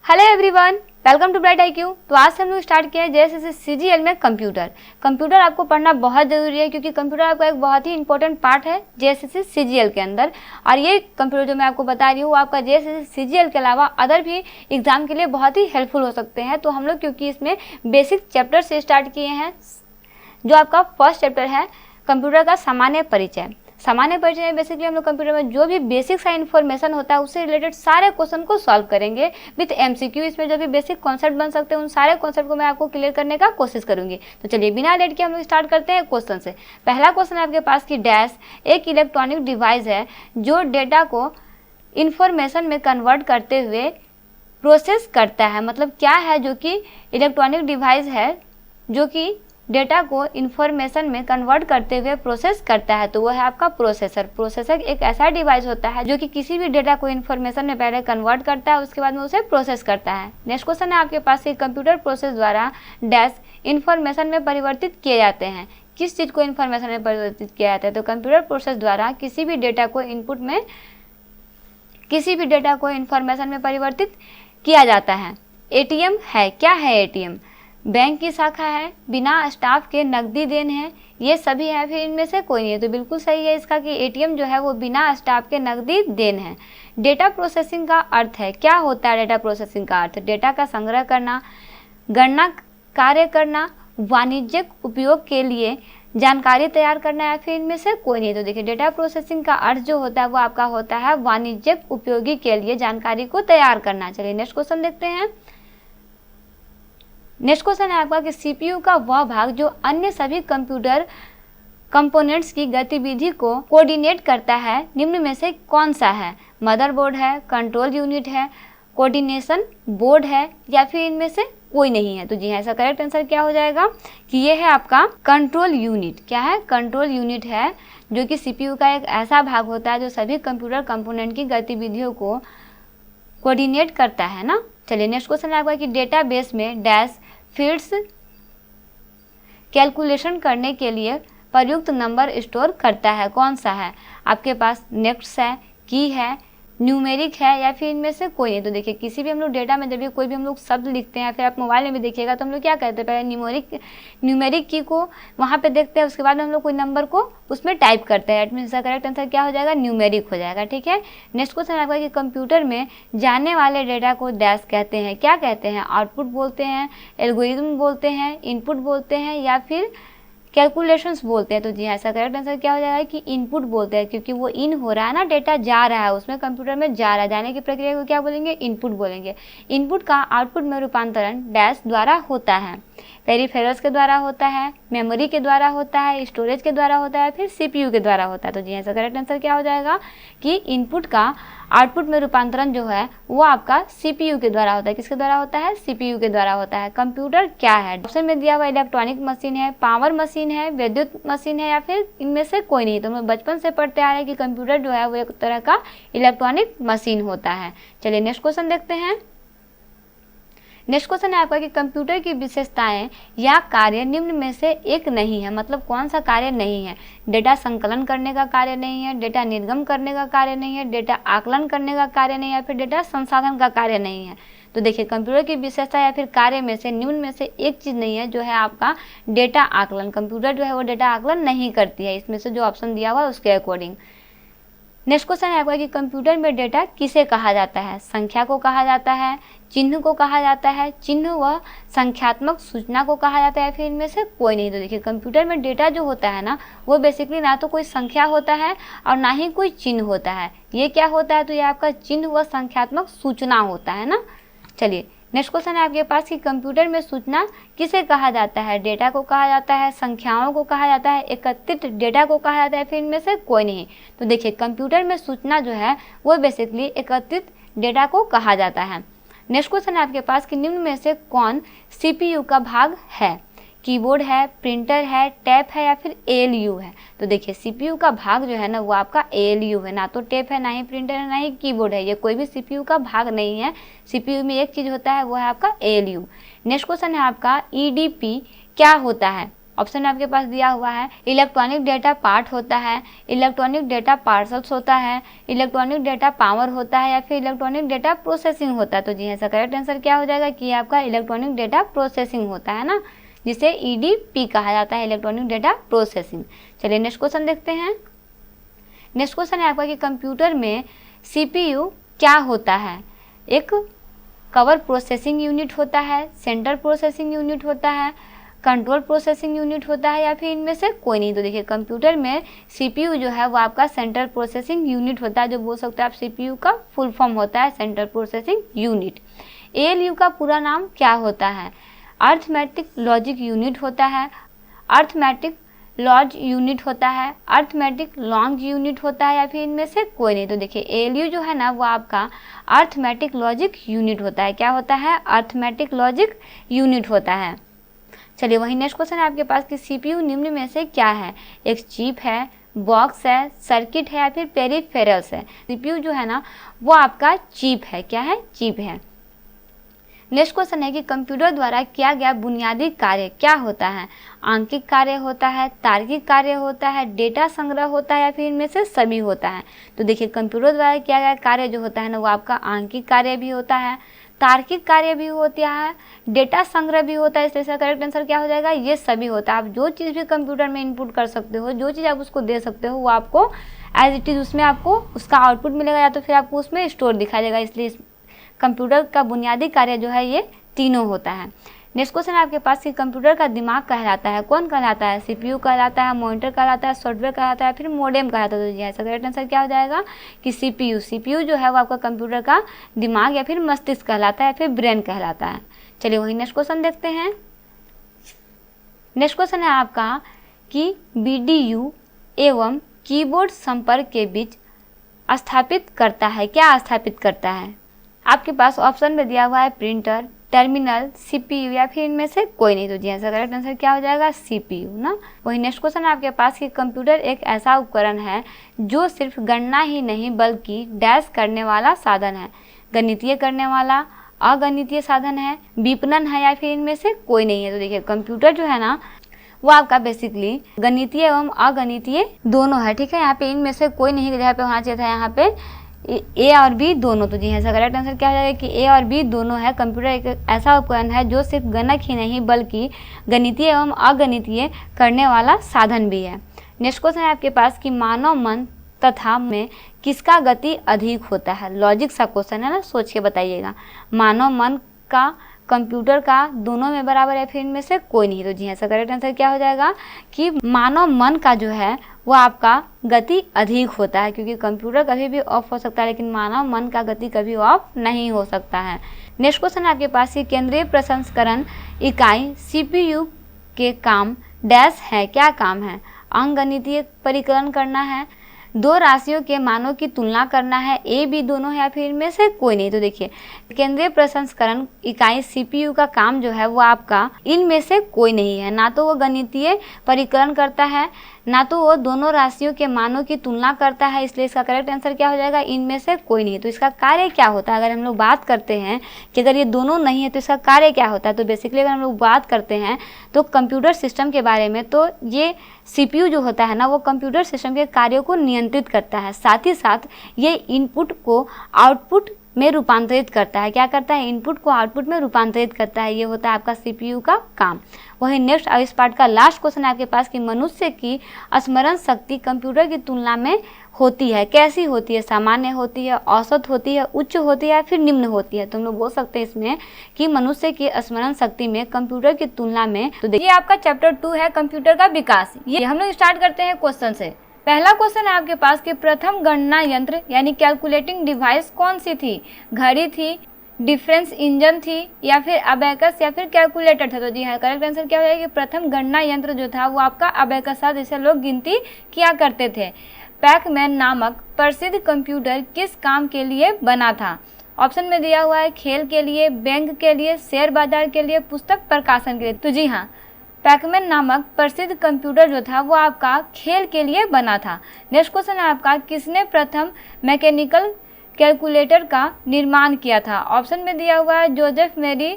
Hello everyone, welcome to bright IQ। तो आज से हम लोग स्टार्ट किया है जैसे CGL में कंप्यूटर आपको पढ़ना बहुत ज़रूरी है क्योंकि कंप्यूटर आपका एक बहुत ही इंपॉर्टेंट पार्ट है JSS CGL के अंदर। और ये कंप्यूटर जो मैं आपको बता रही हूँ वो आपका JSS CGL के अलावा अदर भी एग्जाम के लिए बहुत ही हेल्पफुल हो सकते हैं। तो हम लोग क्योंकि इसमें बेसिक चैप्टर से स्टार्ट किए हैं, जो आपका फर्स्ट चैप्टर है कंप्यूटर का सामान्य परिचय में बेसिकली हम लोग कंप्यूटर में जो भी बेसिक सा इन्फॉर्मेशन होता है उससे रिलेटेड सारे क्वेश्चन को सॉल्व करेंगे विथ MCQ। इसमें जो भी बेसिक कॉन्सेप्ट बन सकते हैं उन सारे कॉन्सेप्ट को मैं आपको क्लियर करने का कोशिश करूंगी। तो चलिए बिना लेट के हम लोग स्टार्ट करते हैं क्वेश्चन से। पहला क्वेश्चन आपके पास की डैश एक इलेक्ट्रॉनिक डिवाइस है जो डेटा को इन्फॉर्मेशन में कन्वर्ट करते हुए प्रोसेस करता है। मतलब क्या है जो कि इलेक्ट्रॉनिक डिवाइस है जो कि डेटा को इन्फॉर्मेशन में कन्वर्ट करते हुए प्रोसेस करता है, तो वो है आपका प्रोसेसर एक ऐसा डिवाइस होता है जो कि किसी भी डेटा को इन्फॉर्मेशन में पहले कन्वर्ट करता है, उसके बाद में उसे प्रोसेस करता है। नेक्स्ट क्वेश्चन है आपके पास कि कंप्यूटर प्रोसेस द्वारा डैश इन्फॉर्मेशन में परिवर्तित किए जाते हैं। किस चीज़ को इन्फॉर्मेशन में परिवर्तित किया जाता है? तो कंप्यूटर प्रोसेस द्वारा किसी भी डेटा को इन्फॉर्मेशन में परिवर्तित किया जाता है। ATM है, क्या है ATM? बैंक की शाखा है, बिना स्टाफ के नकदी देन है, ये सभी है, फिर इनमें से कोई नहीं है। तो बिल्कुल सही है इसका कि ATM जो है वो बिना स्टाफ के नकदी देन है। डेटा प्रोसेसिंग का अर्थ है, क्या होता है डेटा प्रोसेसिंग का अर्थ? डेटा का संग्रह करना, गणना कार्य करना, वाणिज्यिक उपयोग के लिए जानकारी तैयार करना, या फिर इनमें से कोई नहीं। तो देखिए डेटा प्रोसेसिंग का अर्थ जो होता है वो आपका होता है वाणिज्यिक उपयोगी के लिए जानकारी को तैयार करना। चलिए नेक्स्ट क्वेश्चन देखते हैं। नेक्स्ट क्वेश्चन है आपका कि CPU का वह भाग जो अन्य सभी कंप्यूटर कंपोनेंट्स की गतिविधि को कोऑर्डिनेट करता है निम्न में से कौन सा है? मदरबोर्ड है, कंट्रोल यूनिट है, कोऑर्डिनेशन बोर्ड है, या फिर इनमें से कोई नहीं है? तो जी हाँ, इसका करेक्ट आंसर क्या हो जाएगा कि ये है आपका कंट्रोल यूनिट। क्या है? कंट्रोल यूनिट है जो कि CPU का एक ऐसा भाग होता है जो सभी कंप्यूटर कंपोनेंट की गतिविधियों को कोऑर्डिनेट करता है ना। चलिए नेक्स्ट क्वेश्चन है आपका कि डेटाबेस में डैश फील्ड्स कैलकुलेशन करने के लिए प्रयुक्त नंबर स्टोर करता है, कौन सा है? आपके पास नेक्स्ट है, की है, न्यूमेरिक है, या फिर इनमें से कोई नहीं। तो देखिए किसी भी हम लोग डेटा में जब भी कोई भी हम लोग शब्द लिखते हैं, फिर आप मोबाइल में भी देखिएगा तो हम लोग क्या करते हैं, पहले न्यूमेरिक की को वहाँ पे देखते हैं, उसके बाद हम लोग कोई नंबर को उसमें टाइप करते हैं। एट इसका करेक्ट आंसर क्या हो जाएगा? न्यूमेरिक हो जाएगा। ठीक है। नेक्स्ट क्वेश्चन आपका कि कंप्यूटर में जाने वाले डेटा को डैश कहते हैं, क्या कहते हैं? आउटपुट बोलते हैं, एल्गोरिथम बोलते हैं, इनपुट बोलते हैं, या फिर कैलकुलेशंस बोलते हैं? तो जी हाँ, ऐसा करेक्ट आंसर क्या हो जाएगा कि इनपुट बोलते हैं, क्योंकि वो इन हो रहा है ना, डेटा जा रहा है उसमें, कंप्यूटर में जा रहा है, जाने की प्रक्रिया को क्या बोलेंगे? इनपुट बोलेंगे। इनपुट का आउटपुट में रूपांतरण डैश द्वारा होता है, पेरिफेरल्स के द्वारा होता है, मेमोरी के द्वारा होता है, स्टोरेज के द्वारा होता है, फिर CPU के द्वारा होता है। तो जी हाँ, इसका करेक्ट आंसर क्या हो जाएगा कि इनपुट का आउटपुट में रूपांतरण जो है वो आपका CPU के द्वारा होता है। किसके द्वारा होता है? CPU के द्वारा होता है। कंप्यूटर क्या है? ऑप्शन में दिया हुआ इलेक्ट्रॉनिक मशीन है, पावर मशीन है, विद्युत मशीन है, या फिर इनमें से कोई नहीं। तो हम बचपन से पढ़ते आ रहे हैं कि कंप्यूटर जो है वो एक तरह का इलेक्ट्रॉनिक मशीन होता है। चलिए नेक्स्ट क्वेश्चन देखते हैं। नेक्स्ट क्वेश्चन है आपका कि कंप्यूटर की विशेषताएं या कार्य निम्न में से एक नहीं है। मतलब कौन सा कार्य नहीं है? डेटा संकलन करने का कार्य नहीं है, डेटा निर्गम करने का कार्य नहीं है, डेटा आकलन करने का कार्य नहीं है, या फिर डेटा संसाधन का कार्य नहीं है। तो देखिए कंप्यूटर की विशेषता या फिर कार्य में से निम्न में से एक चीज़ नहीं है, जो है आपका डेटा आकलन। कंप्यूटर जो है वो डेटा आकलन नहीं करती है, इसमें से जो ऑप्शन दिया हुआ है उसके अकॉर्डिंग। नेक्स्ट क्वेश्चन है आपका कि कंप्यूटर में डेटा किसे कहा जाता है? संख्या को कहा जाता है, चिन्ह को कहा जाता है, चिन्ह व संख्यात्मक सूचना को कहा जाता है, फिर इनमें से कोई नहीं। तो देखिए कंप्यूटर में डेटा जो होता है ना वो बेसिकली ना तो कोई संख्या होता है और ना ही कोई चिन्ह होता है। ये क्या होता है? तो ये आपका चिन्ह व संख्यात्मक सूचना होता है ना। चलिए नेक्स्ट क्वेश्चन है आपके पास कि कंप्यूटर में सूचना किसे कहा जाता है? डेटा को कहा जाता है, संख्याओं को कहा जाता है, एकत्रित डेटा को कहा जाता है, फिर इनमें से कोई नहीं। तो देखिए कंप्यूटर में सूचना जो है वो बेसिकली एकत्रित डेटा को कहा जाता है। नेक्स्ट क्वेश्चन है आपके पास कि निम्न में से कौन CPU का भाग है? कीबोर्ड है, प्रिंटर है, टैप है, या फिर ALU है? तो देखिए CPU का भाग जो है ना वो आपका ALU है, ना तो टैप है, ना ही प्रिंटर है, ना ही कीबोर्ड है। ये कोई भी CPU का भाग नहीं है। CPU में एक चीज़ होता है वो है आपका ALU। नेक्स्ट क्वेश्चन है आपका EDP क्या होता है? ऑप्शन में आपके पास दिया हुआ है इलेक्ट्रॉनिक डेटा पार्ट होता है, इलेक्ट्रॉनिक डेटा पार्सल्स होता है, इलेक्ट्रॉनिक डेटा पावर होता है या फिर इलेक्ट्रॉनिक डेटा प्रोसेसिंग होता है। तो जी ऐसा करेक्ट आंसर क्या हो जाएगा कि आपका इलेक्ट्रॉनिक डेटा प्रोसेसिंग होता है ना, जिसे EDP कहा जाता है, इलेक्ट्रॉनिक डेटा प्रोसेसिंग। चलिए नेक्स्ट क्वेश्चन देखते हैं। नेक्स्ट क्वेश्चन है आपका कि कंप्यूटर में CPU क्या होता है। एक कवर प्रोसेसिंग यूनिट होता है, सेंटर प्रोसेसिंग यूनिट होता है, कंट्रोल प्रोसेसिंग यूनिट होता है या फिर इनमें से कोई नहीं। तो देखिए कंप्यूटर में CPU जो है वो आपका सेंट्रल प्रोसेसिंग यूनिट होता है, जो बोल सकते हैं आप CPU का फुल फॉर्म होता है सेंट्रल प्रोसेसिंग यूनिट। ALU का पूरा नाम क्या होता है। अर्थमेटिक लॉजिक यूनिट होता है, अर्थमेटिक लॉज यूनिट होता है, अर्थमेटिक लॉन्ग यूनिट होता है या फिर इनमें से कोई नहीं। तो देखिए ALU जो है ना वो आपका अर्थमेटिक लॉजिक यूनिट होता है। क्या होता है, अर्थमेटिक लॉजिक यूनिट होता है। चलिए वही नेक्स्ट क्वेश्चन है आपके पास कि CPU निम्न में से क्या है। एक चिप है, बॉक्स है, सर्किट है या फिर पेरिफेरल्स है। CPU जो है ना वो आपका चिप है। क्या है, चिप है। नेक्स्ट क्वेश्चन है कि कंप्यूटर द्वारा किया गया बुनियादी कार्य क्या होता है। आंकिक कार्य होता है, तार्किक कार्य होता है, डेटा संग्रह होता है या फिर इनमें से सभी होता है। तो देखिए कंप्यूटर द्वारा किया गया कार्य जो होता है ना वो आपका आंकिक कार्य भी होता है, तार्किक कार्य भी होता है, डेटा संग्रह भी होता है। इसलिए इसका करेक्ट आंसर क्या हो जाएगा, ये सभी होता है। आप जो चीज़ भी कंप्यूटर में इनपुट कर सकते हो, जो चीज़ आप उसको दे सकते हो वो आपको एज इट इज़ उसमें आपको उसका आउटपुट मिलेगा या तो फिर आपको उसमें स्टोर दिखाई देगा। इसलिए कंप्यूटर का बुनियादी कार्य जो है ये तीनों होता है। नेक्स्ट क्वेश्चन है आपके पास कि कंप्यूटर का दिमाग कहलाता है, कौन कहलाता है। CPU कहलाता है, मॉनिटर कहलाता है, सॉफ्टवेयर कहलाता है, फिर मोडेम कहलाता है। तो ऐसा करेक्ट आंसर क्या हो जाएगा कि CPU जो है वो आपका कंप्यूटर का दिमाग या फिर मस्तिष्क कहलाता है या फिर ब्रेन कहलाता है। चलिए वही नेक्स्ट क्वेश्चन देखते हैं। नेक्स्ट क्वेश्चन है आपका कि BDU एवं कीबोर्ड संपर्क के बीच स्थापित करता है। क्या स्थापित करता है। आपके पास ऑप्शन में दिया हुआ है प्रिंटर, टर्मिनल, CPU या फिर इनमें से कोई नहीं। तो जी ऐसा करेक्ट आंसर क्या हो जाएगा, CPU ना। वही नेक्स्ट क्वेश्चन है आपके पास कि कंप्यूटर एक ऐसा उपकरण है जो सिर्फ गणना ही नहीं बल्कि डैश करने वाला साधन है। गणितीय करने वाला, अगणितीय साधन है, विपणन है या फिर इनमें से कोई नहीं है। तो देखिए कंप्यूटर जो है ना वो आपका बेसिकली गणितीय एवं अगणितीय दोनों है। ठीक है, यहाँ पे इनमें से कोई नहीं, जहाँ पे होना चाहिए था यहाँ पे A और B दोनों। तो जी ऐसा करेक्ट आंसर क्या हो जाएगा कि A और B दोनों है। कंप्यूटर एक ऐसा उपकरण है जो सिर्फ गणक ही नहीं बल्कि गणितीय एवं अगणितीय करने वाला साधन भी है। नेक्स्ट क्वेश्चन है आपके पास कि मानव मन तथा में किसका गति अधिक होता है। लॉजिक सा क्वेश्चन है ना, सोच के बताइएगा। मानव मन का, कंप्यूटर का, दोनों में बराबर या फिर इनमें से कोई नहीं। तो जी ऐसा करेक्ट आंसर क्या हो जाएगा कि मानव मन का जो है वो आपका गति अधिक होता है, क्योंकि कंप्यूटर कभी भी ऑफ हो सकता है लेकिन मानव मन का गति कभी ऑफ नहीं हो सकता है। नेक्स्ट क्वेश्चन है आपके पास कि केंद्रीय प्रसंस्करण इकाई CPU के काम डैश है। क्या काम है। अंकगणितीय परिकलन करना है, दो राशियों के मानों की तुलना करना है, A B दोनों है या फिर इनमें से कोई नहीं। तो देखिए केंद्रीय प्रसंस्करण इकाई CPU का काम जो है वो आपका इनमें से कोई नहीं है। ना तो वो गणितीय परिकलन करता है, ना तो वो दोनों राशियों के मानों की तुलना करता है। इसलिए इसका करेक्ट आंसर क्या हो जाएगा, इनमें से कोई नहीं। तो इसका कार्य क्या होता है, अगर हम लोग बात करते हैं कि अगर ये दोनों नहीं है तो इसका कार्य क्या होता है। तो बेसिकली अगर हम लोग बात करते हैं तो कंप्यूटर सिस्टम के बारे में, तो ये CPU जो होता है ना वो कंप्यूटर सिस्टम के कार्यों को नियंत्रित करता है। साथ ही साथ ये इनपुट को आउटपुट में रूपांतरित करता है। क्या करता है, इनपुट को आउटपुट में रूपांतरित करता है। ये होता है आपका CPU का काम। वही नेक्स्ट इस पार्ट का लास्ट क्वेश्चन है आपके पास कि मनुष्य की स्मरण शक्ति कंप्यूटर की तुलना में होती है। कैसी होती है, सामान्य होती है, औसत होती है, उच्च होती है या फिर निम्न होती है। तो हम लोग बोल सकते हैं इसमें कि मनुष्य की स्मरण शक्ति में कंप्यूटर की तुलना में। तो देखिए आपका चैप्टर 2 है कंप्यूटर का विकास। ये हम लोग स्टार्ट करते हैं क्वेश्चन से। पहला क्वेश्चन है आपके पास कि प्रथम गणना यंत्र यानी कैलकुलेटिंग डिवाइस कौन सी थी। घड़ी थी, डिफरेंस इंजन थी या फिर अबेकस या फिर कैलकुलेटर था। तो जी हाँ, करेक्ट आंसर क्या हो जाएगा कि प्रथम गणना यंत्र जो था वो आपका अबेकस था, जिसे लोग गिनती किया करते थे। पैकमैन नामक प्रसिद्ध कंप्यूटर किस काम के लिए बना था। ऑप्शन में दिया हुआ है खेल के लिए, बैंक के लिए, शेयर बाजार के लिए, पुस्तक प्रकाशन के लिए। तो जी हाँ, पैकमैन नामक प्रसिद्ध कंप्यूटर जो था वो आपका खेल के लिए बना था। नेक्स्ट क्वेश्चन है आपका किसने प्रथम मैकेनिकल कैलकुलेटर का निर्माण किया था। ऑप्शन में दिया हुआ है जोसेफ मेरी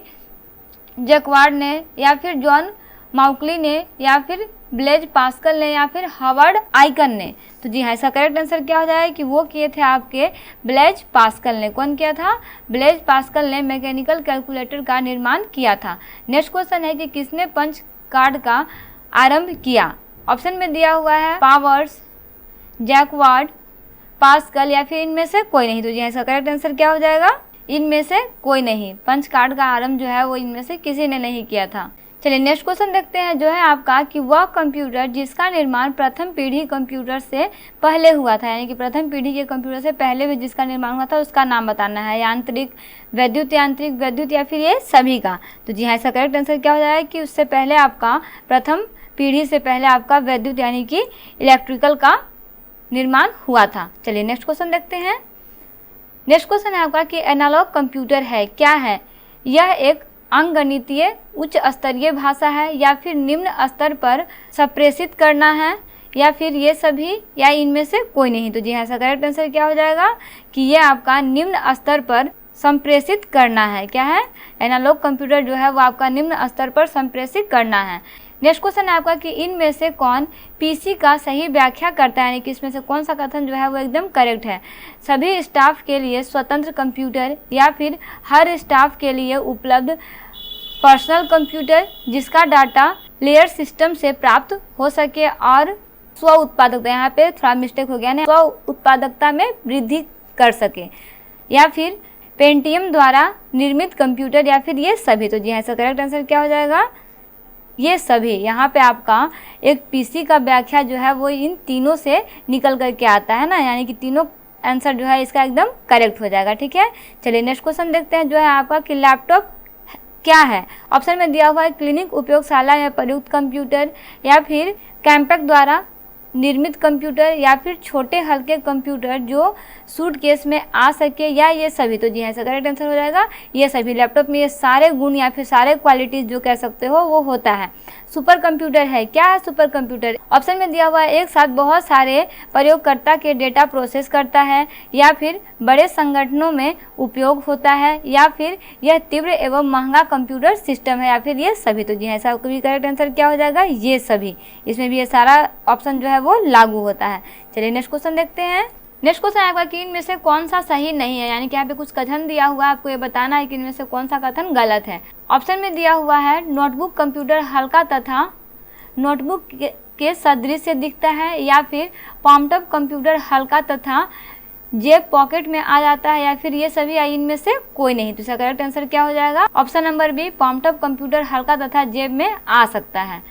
जैक्वार्ड ने या फिर जॉन माउकली ने या फिर ब्लेज पास्कल ने या फिर हार्वर्ड आइकन ने? तो जी हाँ, इसका करेक्ट आंसर क्या हो जाएगा कि वो किए थे आपके ब्लेज पास्कल ने। कौन किया था? ब्लेज पास्कल ने मैकेनिकल कैलकुलेटर का निर्माण किया था। नेक्स्ट क्वेश्चन है कि किसने पंच कार्ड का आरंभ किया? ऑप्शन में दिया हुआ है पावर्स, जैकवार्ड, पास्कल या फिर इनमें से कोई नहीं। तो जी हाँ, इसका करेक्ट आंसर क्या हो जाएगा? इनमें से कोई नहीं। पंच कार्ड का आरंभ जो है वो इनमें से किसी ने नहीं किया था। चलिए नेक्स्ट क्वेश्चन देखते हैं, जो है आपका कि वह कंप्यूटर जिसका निर्माण प्रथम पीढ़ी कंप्यूटर से पहले हुआ था, यानी कि प्रथम पीढ़ी के कंप्यूटर से पहले भी जिसका निर्माण हुआ था उसका नाम बताना है। यांत्रिक, वैद्युत या फिर ये सभी का? तो जी हाँ, इसका करेक्ट आंसर क्या हो जाएगा कि उससे पहले आपका प्रथम पीढ़ी से पहले आपका वैद्युत यानी कि इलेक्ट्रिकल का निर्माण हुआ था। चलिए नेक्स्ट क्वेश्चन देखते हैं। नेक्स्ट क्वेश्चन है आपका कि एनालॉग कंप्यूटर है क्या है? यह एक अंकगणितीय उच्च स्तरीय भाषा है या फिर निम्न स्तर पर संप्रेषित करना है या फिर ये सभी या इनमें से कोई नहीं? तो जी हाँ, इसका करेक्ट आंसर क्या हो जाएगा कि ये आपका निम्न स्तर पर संप्रेषित करना है। क्या है? एनालॉग कंप्यूटर जो है वो आपका निम्न स्तर पर संप्रेषित करना है। नेक्स्ट क्वेश्चन है आपका कि इनमें से कौन पीसी का सही व्याख्या करता है, यानी कि इसमें से कौन सा कथन जो है वो एकदम करेक्ट है? सभी स्टाफ के लिए स्वतंत्र कंप्यूटर या फिर हर स्टाफ के लिए उपलब्ध पर्सनल कंप्यूटर जिसका डाटा लेयर सिस्टम से प्राप्त हो सके और स्व उत्पादकता, यहाँ पे थोड़ा मिस्टेक हो गया ना, स्व उत्पादकता में वृद्धि कर सके, या फिर पेंटियम द्वारा निर्मित कंप्यूटर या फिर ये सभी? तो जी हाँ, इसका करेक्ट आंसर क्या हो जाएगा? ये सभी। यहाँ पे आपका एक पीसी का व्याख्या जो है वो इन तीनों से निकल करके आता है ना, यानी कि तीनों आंसर जो है इसका एकदम करेक्ट हो जाएगा। ठीक है, चलिए नेक्स्ट क्वेश्चन देखते हैं, जो है आपका कि लैपटॉप क्या है? ऑप्शन में दिया हुआ है क्लिनिक उपयोगशाला या प्रयुक्त कंप्यूटर या फिर कैम्पैक्ट द्वारा निर्मित कंप्यूटर या फिर छोटे हल्के कंप्यूटर जो सूटकेस में आ सके या ये सभी? तो जी हाँ, इसका करेक्ट आंसर हो जाएगा ये सभी। लैपटॉप में ये सारे गुण या फिर सारे क्वालिटीज़ जो कह सकते हो वो होता है। सुपर कंप्यूटर है क्या है? सुपर कंप्यूटर ऑप्शन में दिया हुआ है एक साथ बहुत सारे प्रयोगकर्ता के डेटा प्रोसेस करता है या फिर बड़े संगठनों में उपयोग होता है या फिर यह तीव्र एवं महंगा कंप्यूटर सिस्टम है या फिर ये सभी? तो जी हाँ, इसका भी करेक्ट आंसर क्या हो जाएगा? ये सभी। इसमें भी ये सारा ऑप्शन जो है वो लागू होता है। चलिए नेक्स्ट क्वेश्चन देखते हैं। नेक्स्ट क्वेश्चन आपका कि इनमें से कौन सा सही नहीं है, यानी कि यहाँ पे कुछ कथन दिया हुआ है, आपको ये बताना है कि इनमें से कौन सा कथन गलत है। ऑप्शन में दिया हुआ है नोटबुक कंप्यूटर हल्का तथा नोटबुक के सदृश से दिखता है या फिर पामटॉप कंप्यूटर हल्का तथा जेब पॉकेट में आ जाता है या फिर ये सभी या इनमें से कोई नहीं? तो इसका करेक्ट आंसर क्या हो जाएगा? Option number B, palmtop computer हल्का तथा जेब में आ सकता है।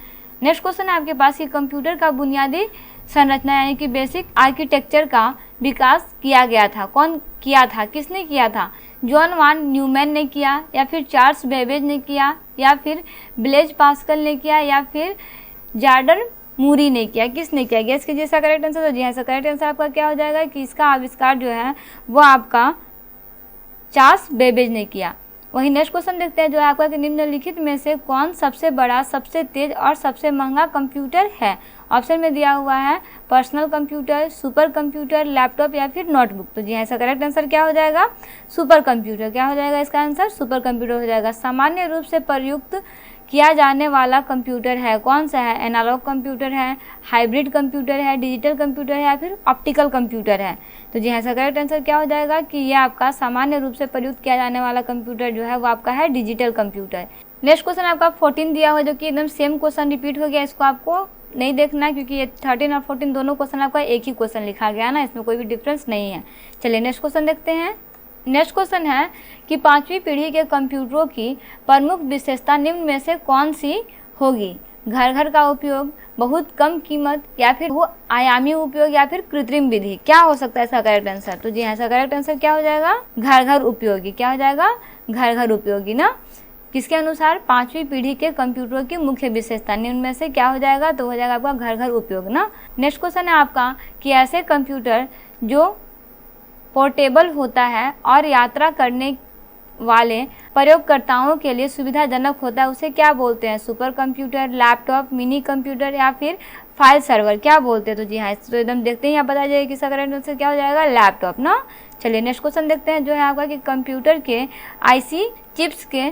नेक्स्ट क्वेश्चन है आपके पास कि कंप्यूटर का बुनियादी संरचना यानी कि बेसिक आर्किटेक्चर का विकास किया गया था। कौन किया था? किसने किया था? जॉन वान न्यूमैन ने किया या फिर चार्ल्स बेबेज ने किया या फिर ब्लेज पास्कल ने किया या फिर जॉर्डन मूरी ने किया? किसने किया? गेस कीजिए इसका करेक्ट आंसर। तो जी हाँ, इसका करेक्ट आंसर आपका क्या हो जाएगा कि इसका आविष्कार जो है वो आपका चार्ल्स बेबेज ने किया। वही नेक्स्ट क्वेश्चन देखते हैं, जो है आपका कि निम्नलिखित में से कौन सबसे बड़ा, सबसे तेज और सबसे महंगा कंप्यूटर है? ऑप्शन में दिया हुआ है personal computer, super computer, laptop या फिर नोटबुक? तो जी हाँ, इसका करेक्ट आंसर क्या हो जाएगा? Super computer. क्या हो जाएगा इसका आंसर? सुपर कंप्यूटर हो जाएगा। सामान्य रूप से प्रयुक्त किया जाने वाला कंप्यूटर है कौन सा है? एनालॉग कंप्यूटर है, हाइब्रिड कंप्यूटर है, डिजिटल कंप्यूटर है या फिर ऑप्टिकल कंप्यूटर है? तो जी हाँ, इसका करेक्ट आंसर क्या हो जाएगा कि ये आपका सामान्य रूप से प्रयुक्त किया जाने वाला कंप्यूटर जो है वो आपका है डिजिटल कंप्यूटर। नेक्स्ट क्वेश्चन आपका 14 दिया हुआ है, जो कि एकदम सेम क्वेश्चन रिपीट हो गया, इसको आपको नहीं देखना है क्योंकि ये 13 और 14 दोनों क्वेश्चन आपका एक ही क्वेश्चन लिखा गया ना, इसमें कोई भी डिफरेंस नहीं है। चलिए नेक्स्ट क्वेश्चन देखते हैं। नेक्स्ट क्वेश्चन है कि 5वीं पीढ़ी के कंप्यूटरों की प्रमुख विशेषता निम्न में से कौन सी होगी? घर घर का उपयोग, बहुत कम कीमत या फिर वो आयामी उपयोग या फिर कृत्रिम विधि? क्या हो सकता है इसका करेक्ट आंसर? तो जी हाँ, इसका करेक्ट आंसर क्या हो जाएगा? घर घर उपयोगी। क्या हो जाएगा? घर घर उपयोगी ना। किसके अनुसार? 5वीं पीढ़ी के कंप्यूटरों की मुख्य विशेषता निम्न में से क्या हो जाएगा? तो हो जाएगा आपका घर घर उपयोग ना। नेक्स्ट क्वेश्चन है आपका कि ऐसे कंप्यूटर जो पोर्टेबल होता है और यात्रा करने वाले प्रयोगकर्ताओं के लिए सुविधाजनक होता है उसे क्या बोलते हैं? Super computer, laptop, mini computer या फिर फाइल सर्वर? क्या बोलते हैं? तो जी हाँ, तो एकदम देखते हैं यहाँ बता जाइए कि इसका करेक्ट आंसर क्या हो जाएगा? लैपटॉप ना। चलिए नेक्स्ट क्वेश्चन देखते हैं, जो है आपका कि कंप्यूटर के आईसी चिप्स के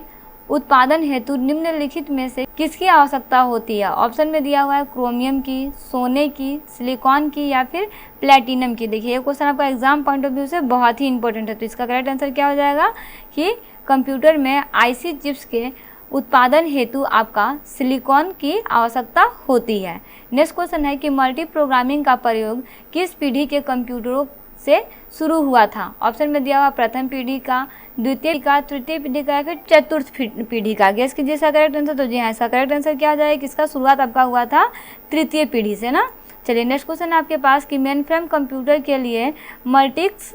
उत्पादन हेतु निम्नलिखित में से किसकी आवश्यकता होती है? ऑप्शन में दिया हुआ है क्रोमियम की, सोने की, सिलिकॉन की या फिर प्लेटिनम की। देखिए ये क्वेश्चन आपका एग्जाम पॉइंट ऑफ व्यू से बहुत ही इंपॉर्टेंट है, तो इसका करेक्ट आंसर क्या हो जाएगा कि कंप्यूटर में आईसी चिप्स के उत्पादन हेतु आपका सिलिकॉन की आवश्यकता होती है। नेक्स्ट क्वेश्चन है कि मल्टी प्रोग्रामिंग का प्रयोग किस पीढ़ी के कंप्यूटरों से शुरू हुआ था? ऑप्शन में दिया हुआ प्रथम पीढ़ी का, द्वितीय का, तृतीय पीढ़ी का या फिर चतुर्थ पीढ़ी का। गेस कीजिए इसका करेक्ट आंसर। तो जी हाँ, इसका करेक्ट आंसर क्या हो जाएगा? किसका शुरुआत आपका हुआ था? तृतीय पीढ़ी से ना। चलिए नेक्स्ट क्वेश्चन है आपके पास कि मेन फ्रेम कंप्यूटर के लिए मल्टिक्स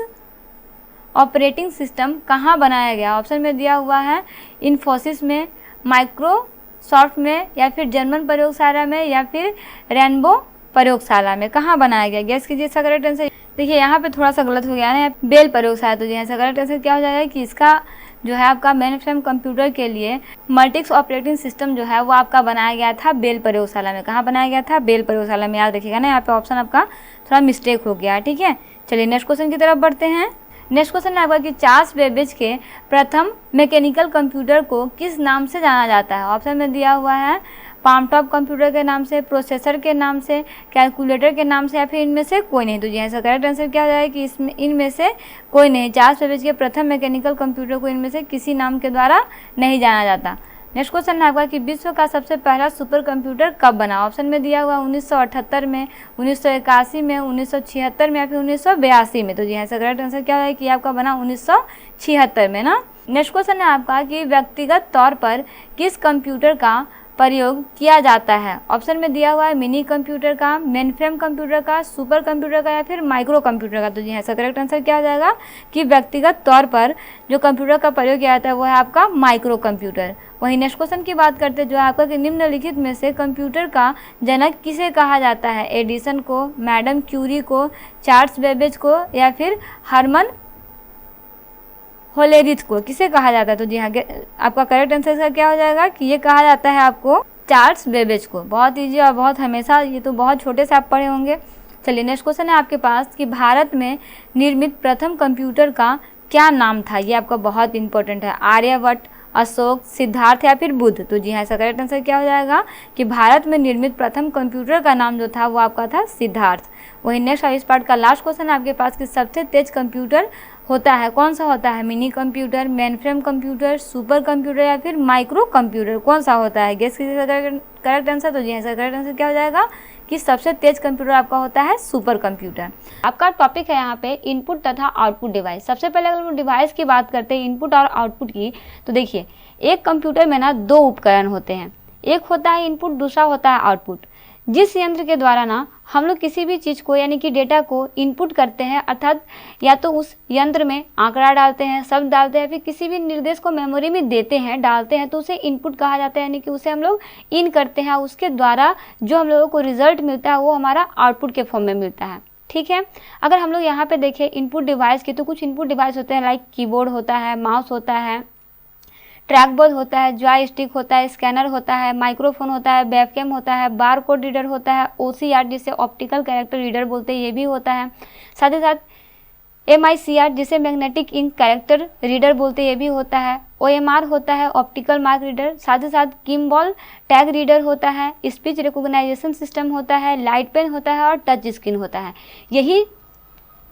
ऑपरेटिंग सिस्टम कहाँ बनाया गया? ऑप्शन में दिया हुआ है इन्फोसिस में, माइक्रोसॉफ्ट में या फिर जर्मन प्रयोगशाला में या फिर रेनबो प्रयोगशाला में। कहाँ बनाया गया? गेस कीजिए इसका करेक्ट आंसर। देखिए यहाँ पे थोड़ा सा गलत हो गया है, बेल प्रयोगशाला। तो यहाँ से करेक्ट आंसर क्या हो जाएगा कि इसका जो है आपका मेन फ्रेम कंप्यूटर के लिए मल्टिक्स ऑपरेटिंग सिस्टम जो है वो आपका बनाया गया था बेल प्रयोगशाला में। कहाँ बनाया गया था? बेल प्रयोगशाला में। याद रखिएगा ना, यहाँ पे ऑप्शन आपका थोड़ा मिस्टेक हो गया, ठीक है। चलिए नेक्स्ट क्वेश्चन की तरफ बढ़ते हैं। नेक्स्ट क्वेश्चन है आपका कि चार्ल्स बेबेज के प्रथम मैकेनिकल कंप्यूटर को किस नाम से जाना जाता है? ऑप्शन में दिया हुआ है पाम टॉप कंप्यूटर के नाम से, प्रोसेसर के नाम से, कैलकुलेटर के नाम से या फिर इनमें से कोई नहीं। तो जी ऐसा करेक्ट आंसर क्या हो जाएगा कि इसमें इनमें से कोई नहीं। चार्ल्स बेबेज के प्रथम मैकेनिकल कंप्यूटर को इनमें से किसी नाम के द्वारा नहीं जाना जाता। नेक्स्ट क्वेश्चन है आपका कि विश्व का सबसे पहला सुपर कंप्यूटर कब बना? ऑप्शन में दिया हुआ 1978 में, 1981 में, 1976 में या फिर 1982 में। तो जी ऐसा करेक्ट आंसर क्या है कि आपका बना 1976 में ना। नेक्स्ट क्वेश्चन है आपका कि व्यक्तिगत तौर पर किस कंप्यूटर का प्रयोग किया जाता है? ऑप्शन में दिया हुआ है मिनी कंप्यूटर का, मेन फ्रेम कंप्यूटर का, सुपर कंप्यूटर का या फिर माइक्रो कंप्यूटर का। तो जी ऐसा करेक्ट आंसर क्या हो जाएगा कि व्यक्तिगत तौर पर जो कंप्यूटर का प्रयोग किया जाता है वो है आपका माइक्रो कंप्यूटर। वहीं नेक्स्ट क्वेश्चन की बात करते हैं जो है आपका कि निम्नलिखित में से कंप्यूटर का जनक किसे कहा जाता है? एडिसन को, मैडम क्यूरी को, चार्ल्स बेबेज को या फिर हरमन होलेरिथ को। किसे कहा जाता है? तो जी हाँ, आपका करेक्ट आंसर इसका क्या हो जाएगा कि ये कहा जाता है आपको चार्ल्स बेबेज को। बहुत ईजी और बहुत हमेशा ये तो बहुत छोटे से आप पढ़े होंगे। चलिए नेक्स्ट क्वेश्चन है आपके पास कि भारत में निर्मित प्रथम कंप्यूटर का क्या नाम था? ये आपका बहुत इंपॉर्टेंट है। आर्यभट्ट, अशोक, सिद्धार्थ या फिर बुद्ध। तो जी हाँ, इसका करेक्ट आंसर क्या हो जाएगा कि भारत में निर्मित प्रथम कंप्यूटर का नाम जो था वो आपका था सिद्धार्थ। वही नेक्स्ट इस पार्ट का लास्ट क्वेश्चन है आपके पास कि सबसे तेज कंप्यूटर होता है कौन सा होता है? Mini computer, main frame computer, super computer या फिर माइक्रो कंप्यूटर, कौन सा होता है? गेस कीजिए करेक्ट आंसर। तो जी हाँ, करेक्ट आंसर क्या हो जाएगा कि सबसे तेज कंप्यूटर आपका होता है सुपर कंप्यूटर। आपका टॉपिक है यहाँ पे इनपुट तथा आउटपुट डिवाइस। सबसे पहले अगर हम डिवाइस की बात करते हैं इनपुट और आउटपुट की, तो देखिए एक कंप्यूटर में ना दो उपकरण होते हैं, एक होता है इनपुट, दूसरा होता है आउटपुट। जिस यंत्र के द्वारा ना हम लोग किसी भी चीज़ को यानी कि डेटा को इनपुट करते हैं, अर्थात या तो उस यंत्र में आंकड़ा डालते हैं, शब्द डालते हैं, फिर किसी भी निर्देश को मेमोरी में देते हैं, डालते हैं, तो उसे इनपुट कहा जाता है, यानी कि उसे हम लोग इन करते हैं। उसके द्वारा जो हम लोगों को रिजल्ट मिलता है वो हमारा आउटपुट के फॉर्म में मिलता है, ठीक है। अगर हम लोग यहाँ पे देखें इनपुट डिवाइस की, तो कुछ इनपुट डिवाइस होते हैं लाइक कीबोर्ड होता है, माउस होता है, ट्रैकबॉल होता है, जॉय स्टिक होता है, स्कैनर होता है, माइक्रोफोन होता है, वेबकैम होता है, बार कोड रीडर होता है, OCR जिसे ऑप्टिकल कैरेक्टर रीडर बोलते हैं ये भी होता है, साथ ही साथ MICR जिसे मैग्नेटिक इंक कैरेक्टर रीडर बोलते हैं ये भी होता है, OMR होता है ऑप्टिकल मार्क रीडर, साथ ही साथ किम्बॉल टैग रीडर होता है, स्पीच रिकॉग्नाइजेशन सिस्टम होता है, लाइट पेन होता है और टच स्क्रीन होता है। यही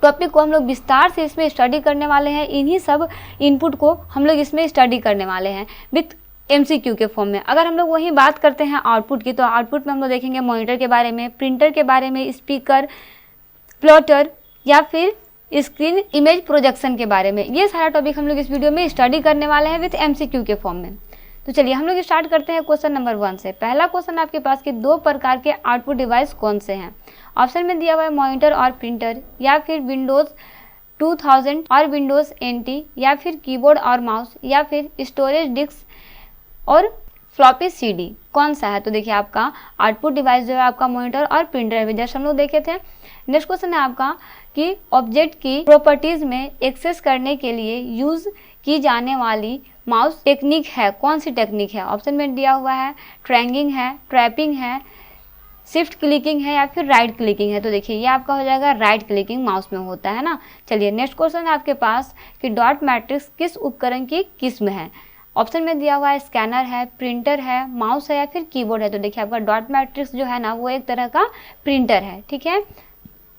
टॉपिक को हम लोग विस्तार से इसमें स्टडी करने वाले हैं। इन्हीं सब इनपुट को हम लोग इसमें स्टडी करने वाले हैं विथ MCQ के फॉर्म में। अगर हम लोग वही बात करते हैं आउटपुट की, तो आउटपुट में हम लोग देखेंगे मॉनिटर के बारे में, प्रिंटर के बारे में, स्पीकर, प्लॉटर या फिर स्क्रीन इमेज प्रोजेक्शन के बारे में। ये सारा टॉपिक हम लोग इस वीडियो में स्टडी करने वाले हैं विथ MCQ के फॉर्म में। तो चलिए हम लोग स्टार्ट करते हैं क्वेश्चन नंबर 1 से। पहला क्वेश्चन आपके पास कि दो प्रकार के आउटपुट डिवाइस कौन से हैं? ऑप्शन में दिया हुआ है मॉनिटर और प्रिंटर, या फिर विंडोज़ 2000 और विंडोज़ NT, या फिर कीबोर्ड और माउस, या फिर स्टोरेज डिस्क और फ्लॉपी CD। कौन सा है? तो देखिए आपका आउटपुट डिवाइस जो है आपका मॉनिटर और प्रिंटर है, जैसे हम लोग देखे थे। नेक्स्ट क्वेश्चन है आपका कि ऑब्जेक्ट की प्रॉपर्टीज़ में एक्सेस करने के लिए यूज़ की जाने वाली माउस टेक्निक है, कौन सी टेक्निक है? ऑप्शन में दिया हुआ है ट्रैंगिंग है, ट्रैपिंग है, शिफ्ट क्लिकिंग है या फिर राइट क्लिकिंग है। तो देखिए ये आपका हो जाएगा राइट क्लिकिंग माउस में होता है ना। चलिए नेक्स्ट क्वेश्चन है आपके पास कि डॉट मैट्रिक्स किस उपकरण की किस्म है? ऑप्शन में दिया हुआ है स्कैनर है, प्रिंटर है, माउस है या फिर कीबोर्ड है। तो देखिए आपका डॉट मैट्रिक्स जो है ना वो एक तरह का प्रिंटर है, ठीक है।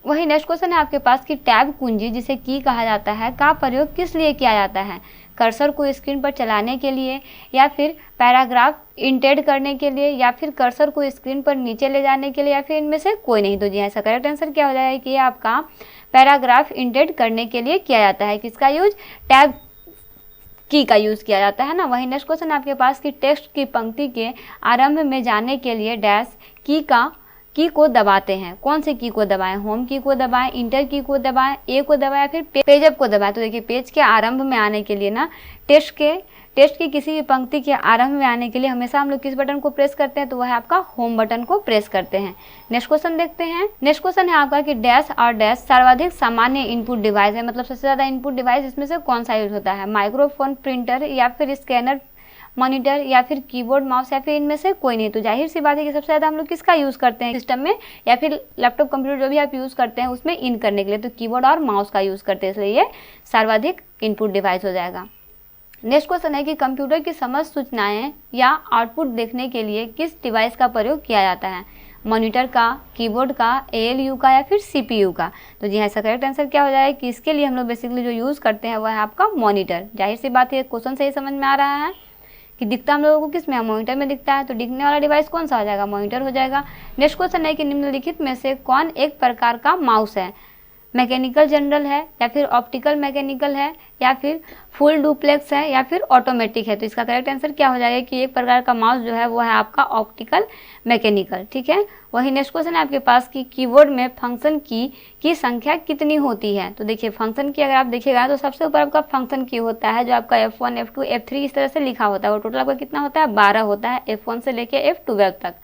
वही नेक्स्ट क्वेश्चन है आपके पास कि टैब कुंजी जिसे की कहा जाता है का प्रयोग किस लिए किया जाता है? कर्सर को स्क्रीन पर चलाने के लिए, या फिर पैराग्राफ इंटेड करने के लिए, या फिर कर्सर को स्क्रीन पर नीचे ले जाने के लिए, या फिर इनमें से कोई नहीं। तो जी ऐसा करेक्ट आंसर क्या हो जाएगा कि ये आपका पैराग्राफ इंटेड करने के लिए किया जाता है। किसका यूज? टैब की का यूज़ किया जाता है ना। वही नेक्स्ट क्वेश्चन आपके पास कि टेक्स्ट की पंक्ति के आरंभ में जाने के लिए डैश की को दबाते हैं। कौन से की को दबाएं? होम की को दबाएं, इंटर की को दबाएं, ए को दबाएं, फिर पेज अप को दबाएं। तो देखिए पेज के आरंभ में आने के लिए ना टेक्स्ट की किसी भी पंक्ति के आरंभ में आने के लिए हमेशा हम लोग किस बटन को प्रेस करते हैं? तो वह है आपका होम बटन को प्रेस करते हैं। नेक्स्ट क्वेश्चन देखते हैं। नेक्स्ट क्वेश्चन है आपका कि डैश और डैश सर्वाधिक सामान्य इनपुट डिवाइस है, मतलब सबसे ज़्यादा इनपुट डिवाइस इसमें से कौन सा यूज होता है? माइक्रोफोन, प्रिंटर, या फिर स्कैनर, मॉनिटर, या फिर कीबोर्ड, माउस, या फिर इनमें से कोई नहीं। तो जाहिर सी बात है कि सबसे ज़्यादा हम लोग किसका यूज़ करते हैं सिस्टम में, या फिर लैपटॉप, कंप्यूटर जो भी आप यूज़ करते हैं उसमें इन करने के लिए, तो कीबोर्ड और माउस का यूज़ करते हैं, इसलिए ये सर्वाधिक इनपुट डिवाइस हो जाएगा। नेक्स्ट क्वेश्चन है कि कंप्यूटर की समस्त सूचनाएं या आउटपुट देखने के लिए किस डिवाइस का प्रयोग किया जाता है? मॉनिटर का, कीबोर्ड का, ALU का, या फिर CPU का? तो जी ऐसा करेक्ट आंसर क्या हो जाएगा कि इसके लिए हम लोग बेसिकली जो यूज़ करते हैं वह है आपका मॉनिटर। जाहिर सी बात है क्वेश्चन से ही समझ में आ रहा है कि दिखता हम लोगों को किस में? मॉनिटर में दिखता है, तो दिखने वाला डिवाइस कौन सा हो जाएगा? मॉनिटर हो जाएगा। नेक्स्ट क्वेश्चन है कि निम्नलिखित में से कौन एक प्रकार का माउस है? मैकेनिकल जनरल है, या फिर ऑप्टिकल मैकेनिकल है, या फिर फुल डुप्लेक्स है, या फिर ऑटोमेटिक है? तो इसका करेक्ट आंसर क्या हो जाएगा कि एक प्रकार का माउस जो है वो है आपका ऑप्टिकल मैकेनिकल, ठीक है। वही नेक्स्ट क्वेश्चन है आपके पास कि कीबोर्ड में फंक्शन की संख्या कितनी होती है? तो देखिए फंक्शन की अगर आप देखिएगा तो सबसे ऊपर आपका फंक्शन की होता है जो आपका F1, F2, F3 इस तरह से लिखा होता है। वो टोटल आपका कितना होता है? 12 होता है, F1 से लेके F12 तक।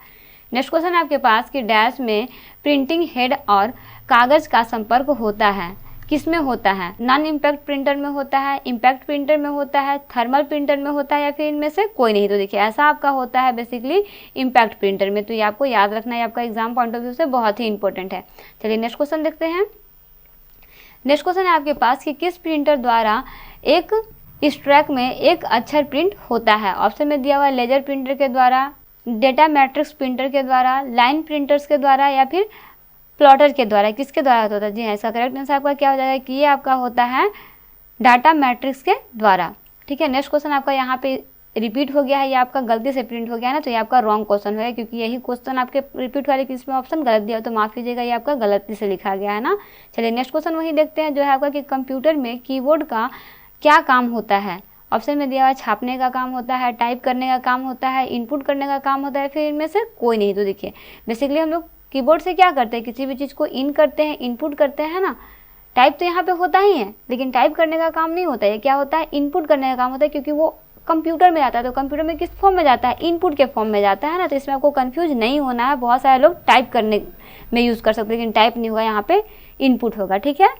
नेक्स्ट क्वेश्चन है आपके पास कि डैश में प्रिंटिंग हेड और कागज़ का संपर्क होता है, किस में होता है? नॉन इम्पैक्ट प्रिंटर में होता है, इम्पैक्ट प्रिंटर में होता है, थर्मल प्रिंटर में होता है, या फिर इनमें से कोई नहीं। तो देखिए ऐसा आपका होता है बेसिकली इम्पैक्ट प्रिंटर में। तो ये आपको याद रखना है, आपका एग्जाम पॉइंट ऑफ व्यू से बहुत ही इंपॉर्टेंट है। चलिए नेक्स्ट क्वेश्चन देखते हैं। नेक्स्ट क्वेश्चन है आपके पास कि किस प्रिंटर द्वारा एक स्ट्रैक में एक अक्षर प्रिंट होता है? ऑप्शन में दिया हुआ है लेजर प्रिंटर के द्वारा, डेटा मैट्रिक्स प्रिंटर के द्वारा, लाइन प्रिंटर्स के द्वारा, या फिर प्लॉटर के द्वारा। किसके द्वारा होता है? जी ऐसा करेक्ट आंसर आपका क्या हो जाएगा कि ये आपका होता है डाटा मैट्रिक्स के द्वारा, ठीक है। नेक्स्ट क्वेश्चन आपका यहाँ पे रिपीट हो गया है, ये आपका गलती से प्रिंट हो गया है ना, तो ये आपका रॉन्ग क्वेश्चन है, क्योंकि यही क्वेश्चन आपके रिपीट वाले किसमें ऑप्शन गलत दिया, तो माफ़ कीजिएगा ये आपका गलती से लिखा गया है ना। चलिए नेक्स्ट क्वेश्चन वही देखते हैं जो है आपका कि कंप्यूटर में कीबोर्ड का क्या काम होता है? ऑप्शन में दिया हुआ छापने का काम होता है, टाइप करने का काम होता है, इनपुट करने का काम होता है, फिर इनमें से कोई नहीं। तो देखिए बेसिकली हम लोग कीबोर्ड से क्या करते हैं? किसी भी चीज़ को इन करते हैं, इनपुट करते हैं ना। टाइप तो यहाँ पे होता ही है, लेकिन टाइप करने का काम नहीं होता है। क्या होता है? इनपुट करने का काम होता है, क्योंकि वो कंप्यूटर में जाता है। तो कंप्यूटर में किस फॉर्म में जाता है? इनपुट के फॉर्म में जाता है ना। तो इसमें आपको कंफ्यूज नहीं होना है। बहुत सारे लोग टाइप करने में यूज़ कर सकते हैं, लेकिन टाइप नहीं होगा, यहाँ पे इनपुट होगा, ठीक है।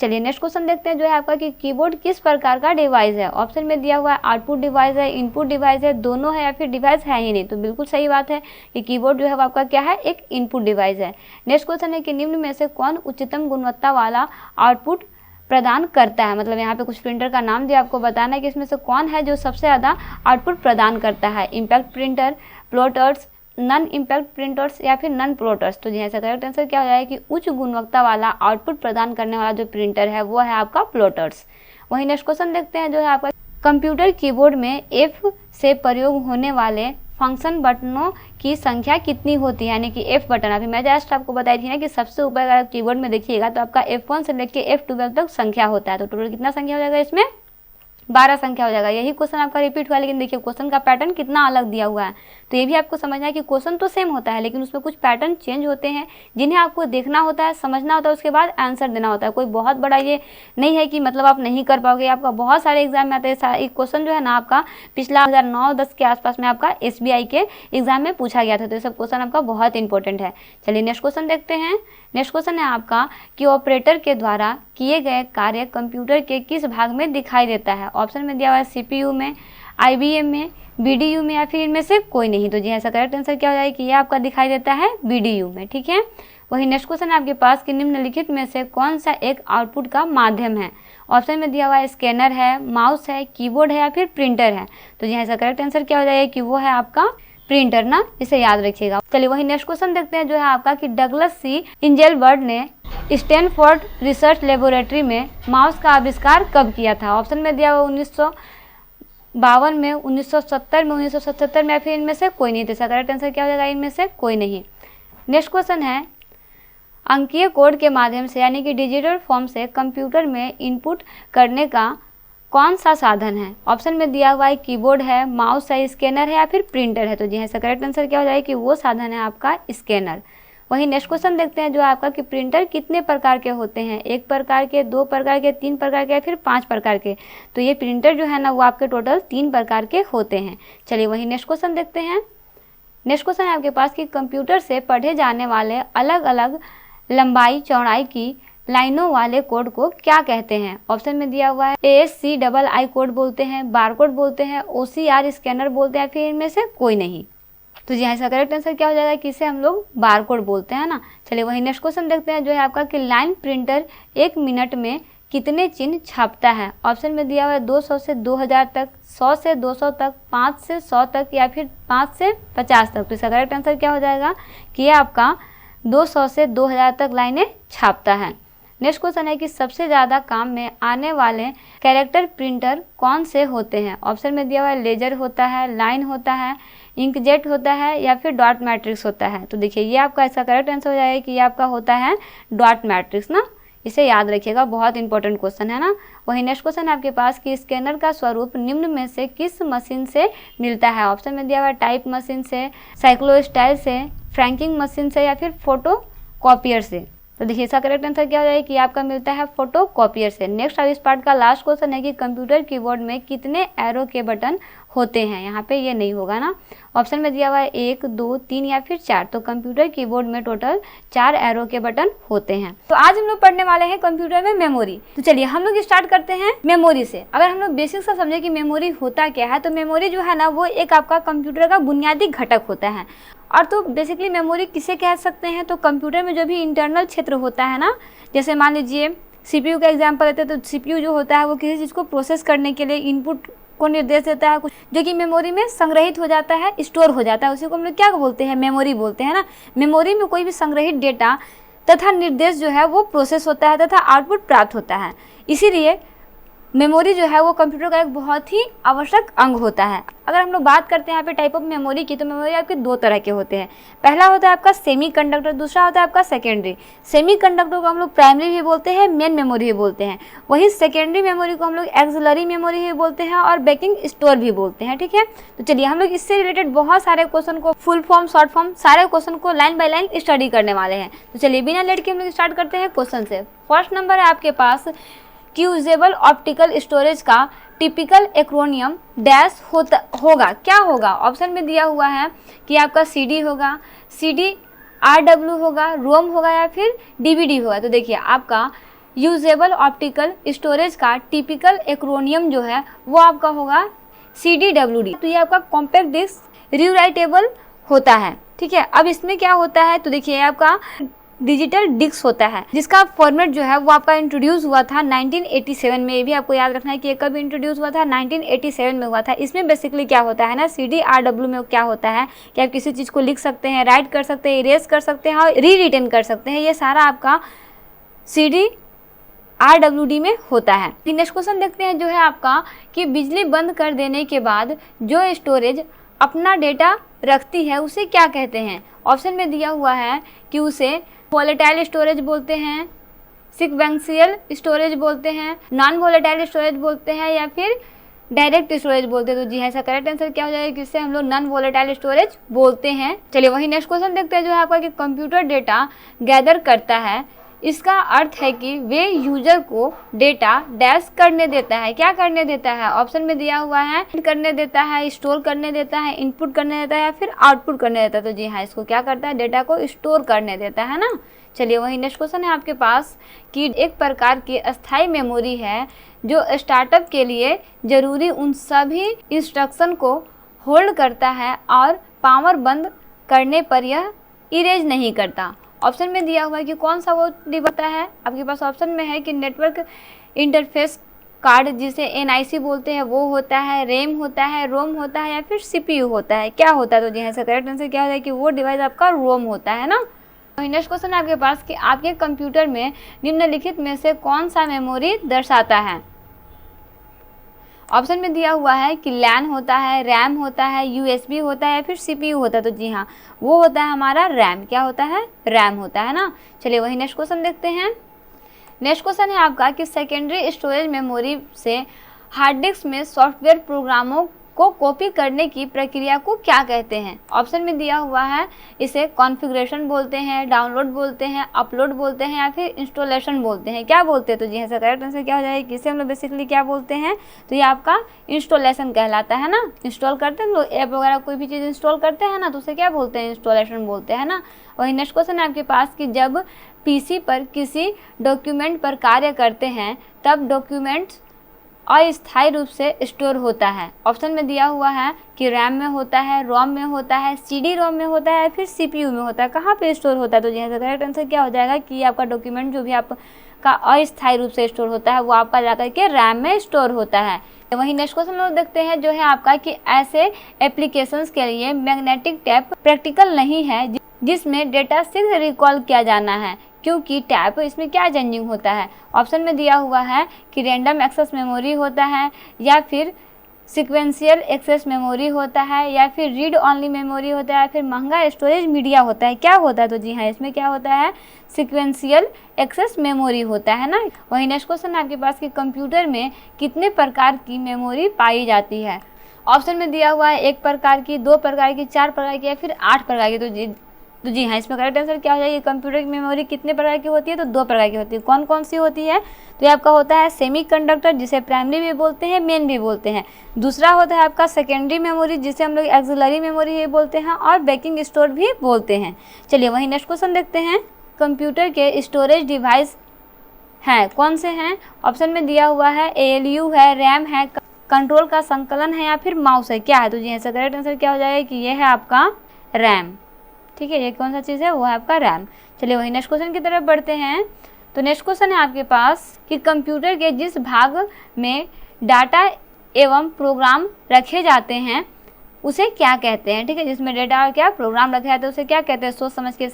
चलिए नेक्स्ट क्वेश्चन देखते हैं जो है आपका कि कीबोर्ड किस प्रकार का डिवाइस है? ऑप्शन में दिया हुआ है आउटपुट डिवाइस है, इनपुट डिवाइस है, दोनों है, या फिर डिवाइस है ही नहीं। तो बिल्कुल सही बात है कि कीबोर्ड जो है वो आपका क्या है? एक इनपुट डिवाइस है। नेक्स्ट क्वेश्चन है कि निम्न में से कौन उच्चतम गुणवत्ता वाला आउटपुट प्रदान करता है? मतलब यहाँ पे कुछ प्रिंटर का नाम दिया, आपको बताना है कि इसमें से कौन है जो सबसे ज़्यादा आउटपुट प्रदान करता है। Impact printer, plotters, non impact printers, या फिर नॉन प्लॉटर्स। तो जी ऐसा करेक्ट आंसर क्या हो जाएगा कि उच्च गुणवत्ता वाला आउटपुट प्रदान करने वाला जो प्रिंटर है वो है आपका प्लॉटर्स। वही नेक्स्ट क्वेश्चन देखते हैं जो है आपका कंप्यूटर कीबोर्ड में F से प्रयोग होने वाले फंक्शन बटनों की संख्या कितनी होती है? यानी कि F बटन, अभी मैं जस्ट आपको बताई थी ना कि सबसे ऊपर अगर आप कीबोर्ड में देखिएगा तो आपका F1 से लेके F12 तक संख्या होता है। तो टोटल कितना संख्या हो जाएगा इसमें? 12 संख्या हो जाएगा। यही क्वेश्चन आपका रिपीट हुआ है, लेकिन देखिए क्वेश्चन का पैटर्न कितना अलग दिया हुआ है। तो ये भी आपको समझना है कि क्वेश्चन तो सेम होता है, लेकिन उसमें कुछ पैटर्न चेंज होते हैं जिन्हें आपको देखना होता है, समझना होता है, उसके बाद आंसर देना होता है। कोई बहुत बड़ा ये नहीं है कि मतलब आप नहीं कर पाओगे। आपका बहुत सारे एग्जाम में आते हैं। एक क्वेश्चन जो है ना आपका पिछला 2009-10 के आसपास में आपका SBI के एग्जाम में पूछा गया था। तो ये सब क्वेश्चन आपका बहुत इंपॉर्टेंट है। चलिए नेक्स्ट क्वेश्चन देखते हैं। नेक्स्ट क्वेश्चन है आपका कि ऑपरेटर के द्वारा किए गए कार्य कंप्यूटर के किस भाग में दिखाई देता है? ऑप्शन में दिया हुआ है CPU में, IBM में, BDU में, या फिर इनमें से कोई नहीं। तो जी ऐसा करेक्ट आंसर क्या हो जाएगा कि ये आपका दिखाई देता है BDU में, ठीक है। वही नेक्स्ट क्वेश्चन है आपके पास कि निम्नलिखित में से कौन सा एक आउटपुट का माध्यम है? ऑप्शन में दिया हुआ है स्कैनर है, माउस है, कीबोर्ड है या फिर प्रिंटर है। तो जी हाँ, इसका करेक्ट आंसर क्या हो जाएगा कि वो है आपका प्रिंटर ना, इसे याद रखिएगा। चलिए वही नेक्स्ट क्वेश्चन देखते हैं जो है आपका कि डगलस सी इंजेलबर्ट ने स्टैनफोर्ड रिसर्च लेबोरेटरी में माउस का आविष्कार कब किया था। ऑप्शन में दिया हुआ 1952 में, 1970 में, 1977 में या फिर इनमें से कोई नहीं। तो इसका करेक्ट आंसर क्या हो जाएगा, इनमें से कोई नहीं। नेक्स्ट क्वेश्चन है अंकीय कोड के माध्यम से यानी कि डिजिटल फॉर्म से कंप्यूटर में इनपुट करने का कौन सा साधन है। ऑप्शन में दिया हुआ है कीबोर्ड है, माउस है, स्कैनर है या फिर प्रिंटर है। तो जी हाँ, इसका करेक्ट आंसर क्या हो जाएगा कि वो साधन है आपका स्कैनर। वही नेक्स्ट क्वेश्चन देखते हैं जो आपका कि प्रिंटर कितने प्रकार के होते हैं, 1 प्रकार के, 2 प्रकार के, 3 प्रकार के या फिर 5 प्रकार के। तो ये प्रिंटर जो है ना वो आपके टोटल 3 प्रकार के होते हैं। चलिए वही नेक्स्ट क्वेश्चन देखते हैं। नेक्स्ट क्वेश्चन है आपके पास कि कंप्यूटर से पढ़े जाने वाले अलग अलग लंबाई चौड़ाई की लाइनों वाले कोड को क्या कहते हैं। ऑप्शन में दिया हुआ है ASCII कोड बोलते हैं, बार कोड बोलते हैं, OCR स्कैनर बोलते हैं, फिर इनमें से कोई नहीं। तो जी हाँ, इसका करेक्ट आंसर क्या हो जाएगा कि इसे हम लोग बार कोड बोलते हैं ना। चलिए वही नेक्स्ट क्वेश्चन देखते हैं जो है आपका कि लाइन प्रिंटर 1 मिनट में कितने चिन्ह छापता है। ऑप्शन में दिया हुआ है 200 से 2000 तक, 100 से 200 तक, 5 से 100 तक या फिर 5 से 50 तक। तो इसका करेक्ट आंसर क्या हो जाएगा कि ये आपका 200 से 2000 तक लाइनें छापता है। नेक्स्ट क्वेश्चन है कि सबसे ज़्यादा काम में आने वाले कैरेक्टर प्रिंटर कौन से होते हैं। ऑप्शन में दिया हुआ है लेजर होता है, लाइन होता है, इंकजेट होता है या फिर डॉट मैट्रिक्स होता है। तो देखिए ये आपका इसका करेक्ट आंसर हो जाएगा कि ये आपका होता है डॉट मैट्रिक्स ना, इसे याद रखिएगा, बहुत इंपॉर्टेंट क्वेश्चन है ना। वही नेक्स्ट क्वेश्चन है आपके पास कि स्कैनर का स्वरूप निम्न में से किस मशीन से मिलता है। ऑप्शन में दिया हुआ है टाइप मशीन से, साइक्लोस्टाइल से, फ्रैंकिंग मशीन से या फिर फोटो कॉपियर से। तो देखिए इसका करेक्ट आंसर क्या हो जाएगा कि आपका मिलता है फोटो कॉपियर से। नेक्स्ट अब इस पार्ट का लास्ट क्वेश्चन है कि कंप्यूटर कीबोर्ड में कितने एरो के बटन होते हैं। यहाँ पे ये नहीं होगा ना। ऑप्शन में दिया हुआ है 1, 2, 3 या फिर 4। तो कंप्यूटर कीबोर्ड में टोटल 4 एरो के बटन होते हैं। तो आज हम लोग पढ़ने वाले हैं कंप्यूटर में मेमोरी। तो चलिए हम लोग स्टार्ट करते हैं मेमोरी से। अगर हम लोग बेसिक से समझे कि मेमोरी होता क्या है, तो मेमोरी जो है ना वो एक आपका कंप्यूटर का बुनियादी घटक होता है। और तो बेसिकली मेमोरी किसे कह सकते हैं, तो कंप्यूटर में जो भी इंटरनल क्षेत्र होता है ना, जैसे मान लीजिए CPU का एग्जांपल लेते हैं, तो CPU जो होता है वो किसी चीज़ को प्रोसेस करने के लिए इनपुट को निर्देश देता है, कुछ जो कि मेमोरी में संग्रहित हो जाता है, स्टोर हो जाता है, उसी को हम लोग क्या बोलते हैं, मेमोरी बोलते हैं ना। मेमोरी में कोई भी संग्रहित डेटा तथा निर्देश जो है वो प्रोसेस होता है तथा आउटपुट प्राप्त होता है। इसीलिए मेमोरी जो है वो कंप्यूटर का एक बहुत ही आवश्यक अंग होता है। अगर हम लोग बात करते हैं यहाँ पे टाइप ऑफ मेमोरी की, तो मेमोरी आपके 2 तरह के होते हैं। पहला होता है आपका सेमी कंडक्टर, दूसरा होता है आपका सेकेंडरी। सेमी कंडक्टर को हम लोग प्राइमरी भी बोलते हैं, मेन मेमोरी भी बोलते हैं। वहीं सेकेंडरी मेमोरी को हम लोग एक्सिलरी मेमोरी भी बोलते हैं और बैकिंग स्टोर भी बोलते हैं। ठीक है, तो चलिए हम लोग इससे रिलेटेड बहुत सारे क्वेश्चन को, फुल फॉर्म, शॉर्ट फॉर्म, सारे क्वेश्चन को लाइन बाय लाइन स्टडी करने वाले हैं। तो चलिए बिना लेट के हम लोग स्टार्ट करते हैं क्वेश्चन से। फर्स्ट नंबर है आपके पास कि यूजेबल ऑप्टिकल स्टोरेज का टिपिकल एक्रोनियम डैश होगा, क्या होगा। ऑप्शन में दिया हुआ है कि आपका CD होगा, CD-RW होगा, रोम होगा या फिर DVD होगा। तो देखिए आपका यूजेबल ऑप्टिकल स्टोरेज का टिपिकल एक्रोनियम जो है वो आपका होगा CDWD। तो ये आपका कॉम्पैक्ट डिस्क रीराइटेबल होता है। ठीक है, अब इसमें क्या होता है, तो देखिए आपका डिजिटल डिस्क होता है जिसका फॉर्मेट जो है वो आपका इंट्रोड्यूस हुआ था 1987 में। ये भी आपको याद रखना है कि ये कब इंट्रोड्यूस हुआ था, 1987 में हुआ था। इसमें बेसिकली क्या होता है ना, CD-RW में क्या होता है कि आप किसी चीज़ को लिख सकते हैं, राइट कर सकते हैं, इरेज कर सकते हैं और रीरिटन कर सकते हैं। ये सारा आपका CD-RWD में होता है। नेक्स्ट क्वेश्चन देखते हैं जो है आपका कि बिजली बंद कर देने के बाद जो स्टोरेज अपना डेटा रखती है उसे क्या कहते हैं। ऑप्शन में दिया हुआ है कि उसे वोलेटाइल स्टोरेज बोलते हैं, सीक्वेंशियल स्टोरेज बोलते हैं, नॉन वोलेटाइल स्टोरेज बोलते हैं या फिर डायरेक्ट स्टोरेज बोलते हैं। तो जी हाँ, इसका करेक्ट आंसर क्या हो जाएगा कि इससे हम लोग नॉन वोलेटाइल स्टोरेज बोलते हैं। चलिए वही नेक्स्ट क्वेश्चन देखते हैं जो है आपका कि कंप्यूटर डेटा गैदर करता है, इसका अर्थ है कि वे यूजर को डेटा डैश करने देता है, क्या करने देता है। ऑप्शन में दिया हुआ है करने देता है, स्टोर करने देता है, इनपुट करने देता है या फिर आउटपुट करने देता है। तो जी हाँ, इसको क्या करता है, डेटा को स्टोर करने देता है ना। चलिए वही नेक्स्ट क्वेश्चन है आपके पास कि एक प्रकार की अस्थायी मेमोरी है जो स्टार्टअप के लिए जरूरी उन सभी इंस्ट्रक्शन को होल्ड करता है और पावर बंद करने पर यह इरेज नहीं करता। ऑप्शन में दिया हुआ है कि कौन सा वो डिवाइस है। आपके पास ऑप्शन में है कि नेटवर्क इंटरफेस कार्ड जिसे NIC बोलते हैं वो होता है, रैम होता है, रोम होता है या फिर CPU होता है, क्या होता है? तो जी ऐसा करेक्ट आंसर क्या होता है कि वो डिवाइस आपका रोम होता है ना। नेक्स्ट क्वेश्चन आपके पास कि आपके कंप्यूटर में निम्नलिखित में से कौन सा मेमोरी दर्शाता है? ऑप्शन में दिया हुआ है कि लैन होता है, रैम होता है, USB होता है या फिर CPU होता है। तो जी हाँ, वो होता है हमारा रैम। क्या होता है? रैम होता है ना। चलिए वही नेक्स्ट क्वेश्चन देखते हैं। नेक्स्ट क्वेश्चन है आपका कि सेकेंडरी स्टोरेज मेमोरी से हार्ड डिस्क में सॉफ्टवेयर प्रोग्रामों को कॉपी करने की प्रक्रिया को क्या कहते हैं? ऑप्शन में दिया हुआ है इसे कॉन्फ़िगरेशन बोलते हैं, डाउनलोड बोलते हैं, अपलोड बोलते हैं या फिर इंस्टॉलेशन बोलते हैं। क्या बोलते हैं? तो जी ऐसा करेक्ट आंसर क्या हो जाएगा कि इसे हम लोग बेसिकली क्या बोलते हैं? तो ये आपका इंस्टॉलेशन कहलाता है ना। इंस्टॉल करते हैं लोग ऐप वगैरह, कोई भी चीज़ इंस्टॉल करते हैं ना, तो उसे क्या बोलते हैं? इंस्टॉलेशन बोलते हैं ना। वही नेक्स्ट क्वेश्चन है आपके पास कि जब PC पर किसी डॉक्यूमेंट पर कार्य करते हैं तब डॉक्यूमेंट्स अस्थायी रूप से स्टोर होता है। ऑप्शन में दिया हुआ है कि रैम में होता है, रोम में होता है, CD रोम में होता है, फिर CPU में होता है। कहाँ पे स्टोर होता है? तो जी करेक्ट आंसर क्या हो जाएगा कि आपका डॉक्यूमेंट जो भी आपका अस्थायी रूप से स्टोर होता है वो आपका जाकर के रैम में स्टोर होता है। वहीं नेक्स्ट क्वेश्चन लोग देखते हैं जो है आपका कि ऐसे एप्लीकेशंस के लिए मैग्नेटिक टेप प्रैक्टिकल नहीं है जिसमें डेटा शीघ्र रिकॉल किया जाना है, क्योंकि टैप इसमें क्या चेंजिंग होता है? ऑप्शन में दिया हुआ है कि रैंडम एक्सेस मेमोरी होता है या फिर सीक्वेंशियल एक्सेस मेमोरी होता है या फिर रीड ऑनली मेमोरी होता है या फिर महंगा स्टोरेज मीडिया होता है। क्या होता है? तो जी हाँ, इसमें क्या होता है? सीक्वेंशियल एक्सेस मेमोरी होता है ना। वही नेक्स्ट क्वेश्चन आपके पास कि कंप्यूटर में कितने प्रकार की मेमोरी पाई जाती है? ऑप्शन में दिया हुआ है 1 प्रकार की, 2 प्रकार की, 4 प्रकार की या फिर 8 प्रकार की। तो जी हाँ, इसमें करेक्ट आंसर क्या हो जाएगी? कंप्यूटर की मेमोरी कितने प्रकार की होती है? तो 2 प्रकार की होती है। कौन कौन सी होती है? तो ये आपका होता है सेमीकंडक्टर, जिसे प्राइमरी भी बोलते हैं, मेन भी बोलते हैं। दूसरा होता है आपका सेकेंडरी मेमोरी, जिसे हम लोग एक्सिलरी मेमोरी भी बोलते हैं और बैकिंग स्टोर भी बोलते हैं। चलिए वही नेक्स्ट क्वेश्चन देखते हैं। कंप्यूटर के स्टोरेज डिवाइस हैं कौन से हैं? ऑप्शन में दिया हुआ है ALU है, रैम है, कंट्रोल का संकलन है या फिर माउस है। क्या है? तो जी ऐसा करेक्ट आंसर क्या हो जाएगा कि ये है आपका रैम। ठीक है, ये कौन सा चीज़ है? वो है आपका रैम। चलिए वही नेक्स्ट क्वेश्चन की तरफ बढ़ते हैं। तो नेक्स्ट क्वेश्चन है आपके पास कि कंप्यूटर के जिस भाग में डाटा एवं प्रोग्राम रखे जाते हैं उसे क्या कहते हैं? ठीक है, जिसमें डेटा और क्या प्रोग्राम रखे जाते हैं उसे क्या कहते हैं? सोच समझ के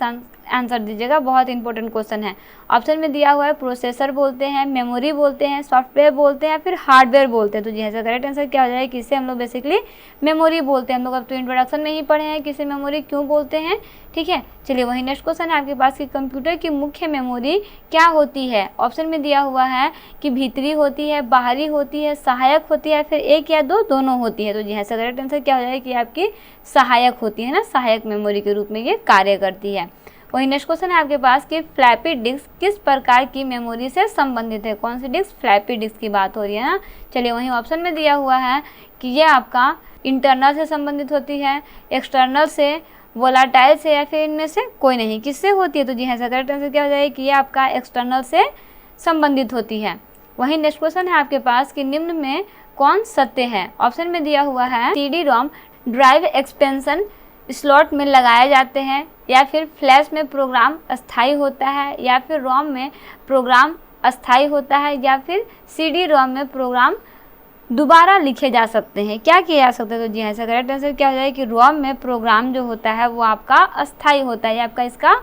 आंसर दीजिएगा, बहुत इंपॉर्टेंट क्वेश्चन है। ऑप्शन में दिया हुआ है प्रोसेसर बोलते हैं, मेमोरी बोलते हैं, सॉफ्टवेयर बोलते हैं या फिर हार्डवेयर बोलते हैं। तो जी ऐसा करेक्ट आंसर क्या हो जाएगा कि इसे हम लोग बेसिकली मेमोरी बोलते हैं। हम लोग अब तो इंट्रोडक्शन में ही पढ़े हैं कि इसे मेमोरी क्यों बोलते हैं। ठीक है, चलिए वही नेक्स्ट क्वेश्चन है आपके पास कि कंप्यूटर की मुख्य मेमोरी क्या होती है? ऑप्शन में दिया हुआ है कि भीतरी होती है, बाहरी होती है, सहायक होती है, फिर 1 या 2 दोनों होती है। तो जी ऐसा करेक्ट आंसर क्या हो जाएगा कि आपकी सहायक होती है ना, सहायक मेमोरी के रूप में ये कार्य करती है। वही नेक्स्ट क्वेश्चन है आपके पास कि फ्लैपी डिस्क किस प्रकार की मेमोरी से संबंधित है? कौन सी डिस्क? फ्लैपी डिस्क की बात हो रही है ना। चलिए वही ऑप्शन में दिया हुआ है कि ये आपका इंटरनल से संबंधित होती है, एक्सटर्नल से, वोलाटाइल से या फिर इनमें से कोई नहीं। किससे होती है? तो जी हाँ, करेक्ट आंसर क्या हो जाएगा कि ये आपका एक्सटर्नल से संबंधित होती है। वही नेक्स्ट क्वेश्चन है आपके पास कि निम्न में कौन सत्य है? ऑप्शन में दिया हुआ है CD रोम ड्राइव एक्सपेंशन स्लॉट में लगाए जाते हैं या फिर फ्लैश में प्रोग्राम अस्थायी होता है या फिर रोम में प्रोग्राम अस्थायी होता है या फिर CD रोम में प्रोग्राम दोबारा लिखे जा सकते हैं। क्या किया जा सकता है? तो जी हाँ, इसका करेक्ट आंसर क्या हो जाएगा कि रोम में प्रोग्राम जो होता है वो आपका अस्थायी होता है। ये आपका इसका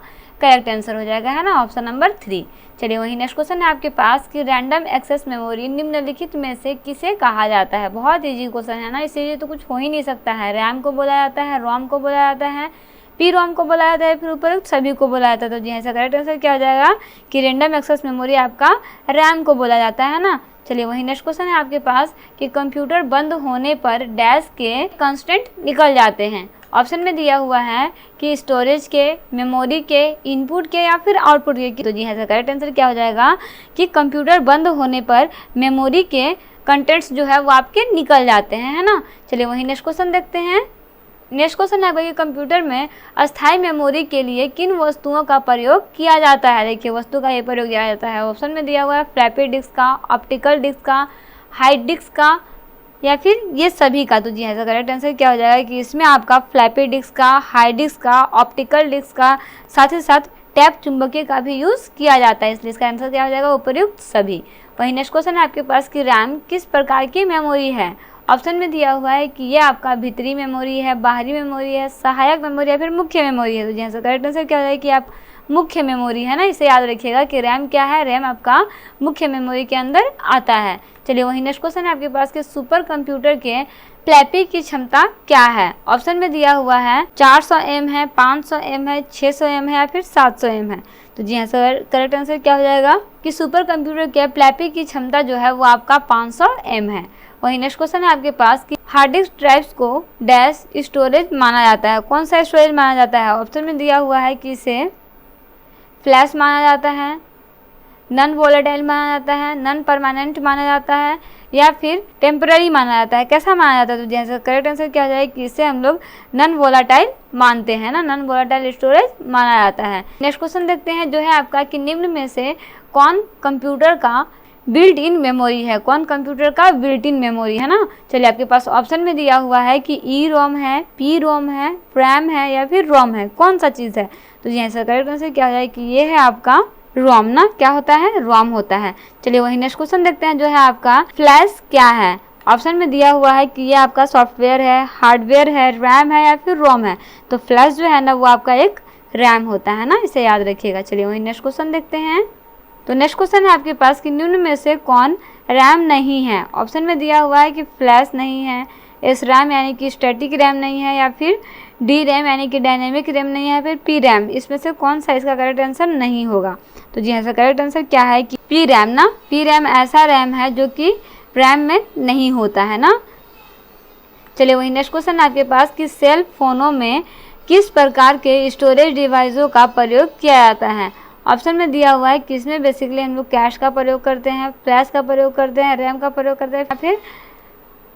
करेक्ट आंसर हो जाएगा, है ना, ऑप्शन नंबर 3। चलिए वही नेक्स्ट क्वेश्चन है आपके पास कि रैंडम एक्सेस मेमोरी निम्नलिखित में से किसे कहा जाता है? बहुत इजी क्वेश्चन है ना, इसलिए तो कुछ हो ही नहीं सकता है। रैम को बोला जाता है, रोम को बोला जाता है, PROM को बोला जाता है, फिर ऊपर सभी को बोला जाता है। तो जी ऐसा करेक्ट आंसर क्या हो जाएगा कि रैंडम एक्सेस मेमोरी आपका रैम को बोला जाता है ना। चलिए वही नेक्स्ट क्वेश्चन है आपके पास कि कंप्यूटर बंद होने पर डैश के कंस्टेंट निकल जाते हैं। ऑप्शन में दिया हुआ है कि स्टोरेज के, मेमोरी के, इनपुट के या फिर आउटपुट के। तो जी ऐसा करेक्ट आंसर क्या हो जाएगा कि कंप्यूटर बंद होने पर मेमोरी के कंटेंट्स जो है वो आपके निकल जाते हैं, है ना। चलिए वही नेक्स्ट क्वेश्चन देखते हैं। नेक्स्ट क्वेश्चन है कि कंप्यूटर में अस्थायी मेमोरी के लिए किन वस्तुओं का प्रयोग किया जाता है? देखिए वस्तु का ये प्रयोग किया जाता है। ऑप्शन में दिया हुआ है फ्लैपी डिस्क का, ऑप्टिकल डिस्क का, हार्ड डिस्क का या फिर ये सभी का। तो जी ऐसा करेक्ट आंसर क्या हो जाएगा कि इसमें आपका फ्लैपी डिस्क का, हार्ड डिस्क का, ऑप्टिकल डिस्क का, साथ ही साथ टैप चुंबकीय का भी यूज़ किया जाता है, इसलिए इसका आंसर क्या हो जाएगा? उपयुक्त सभी। वही नेक्स्ट क्वेश्चन है आपके पास कि रैम किस प्रकार की मेमोरी है। ऑप्शन में दिया हुआ है कि ये आपका भीतरी मेमोरी है, बाहरी मेमोरी है, सहायक मेमोरी या फिर मुख्य मेमोरी है। तो जैसे करेक्ट आंसर क्या हो जाए कि आप मुख्य मेमोरी है ना, इसे याद रखिएगा कि रैम क्या है, रैम आपका मुख्य मेमोरी के अंदर आता है। चलिए वही नेक्स्ट क्वेश्चन है आपके पास कि सुपर कंप्यूटर के फ्लैपी की क्षमता क्या है। ऑप्शन में दिया हुआ है 400 एम है, 500 एम है, 600 एम है या फिर 700 एम है। तो जी हाँ सर, करेक्ट आंसर क्या हो जाएगा कि सुपर कंप्यूटर के फ्लैपी की क्षमता जो है वो आपका 500 एम है। वही नेक्स्ट क्वेश्चन है आपके पास कि हार्ड डिस्क ड्राइव्स को डैश स्टोरेज माना जाता है, कौन सा स्टोरेज माना जाता है। ऑप्शन में दिया हुआ है कि इसे फ्लैश माना जाता है, नॉन वोलेटाइल माना जाता है, नॉन परमानेंट माना जाता है या फिर टेम्पररी माना जाता है, कैसा माना जाता है। तो जैसे करेक्ट आंसर क्या हो जाए कि इसे हम लोग नॉन वोलेटाइल मानते हैं ना, नॉन वोलेटाइल स्टोरेज माना जाता है। नेक्स्ट क्वेश्चन देखते हैं जो है आपका कि निम्न में से कौन कंप्यूटर का बिल्ट इन मेमोरी है, कौन कंप्यूटर का बिल्ट इन मेमोरी है ना। चलिए आपके पास ऑप्शन में दिया हुआ है कि ई रोम है, पी रोम है, रैम है या फिर रोम है, कौन सा चीज़ है। तो जी आंसर करेक्ट आंसर क्या हो जाए कि ये है आपका रोम ना, क्या होता है, रोम होता है। चलिए वही नेक्स्ट क्वेश्चन देखते हैं जो है आपका फ्लैश क्या है। ऑप्शन में दिया हुआ है कि ये आपका सॉफ्टवेयर है, हार्डवेयर है, रैम है या फिर रोम है। तो फ्लैश जो है ना वो आपका एक रैम होता है ना, इसे याद रखिएगा। चलिए वही नेक्स्ट क्वेश्चन देखते हैं। तो नेक्स्ट क्वेश्चन है आपके पास कि निम्न में से कौन रैम नहीं है। ऑप्शन में दिया हुआ है कि फ्लैश नहीं है, एस रैम यानी कि स्टैटिक रैम नहीं है या फिर डी रैम यानी कि डायनेमिक रैम नहीं है या फिर पी रैम। इसमें से कौन सा इसका करेक्ट आंसर नहीं होगा। तो जी ऐसा करेक्ट आंसर क्या है कि पी रैम ना, पी रैम ऐसा रैम है जो कि रैम में नहीं होता है ना। चलिए वही नेक्स्ट क्वेश्चन आपके पास कि सेल फोनों में किस प्रकार के स्टोरेज डिवाइसों का प्रयोग किया जाता है। ऑप्शन में दिया हुआ है कि इसमें बेसिकली हम लोग कैश का प्रयोग करते हैं, फ्लैश का प्रयोग करते हैं, रैम का प्रयोग करते हैं या फिर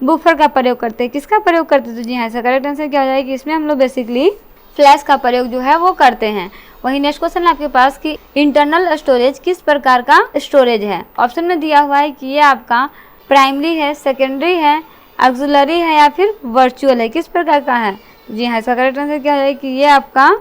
बफर का प्रयोग करते हैं, किसका प्रयोग करते हैं। तो जी हाँ ऐसा करेक्ट आंसर क्या हो जाएगा कि इसमें हम लोग बेसिकली फ्लैश का प्रयोग जो है वो करते हैं। वही नेक्स्ट क्वेश्चन है आपके पास कि इंटरनल स्टोरेज किस प्रकार का स्टोरेज है। ऑप्शन में दिया हुआ है कि ये आपका प्राइमरी है, सेकेंडरी है, ऑक्सिलरी है या फिर वर्चुअल है, किस प्रकार का है। जी हाँ इसका करेक्ट आंसर क्या हो जाएगा कि ये आपका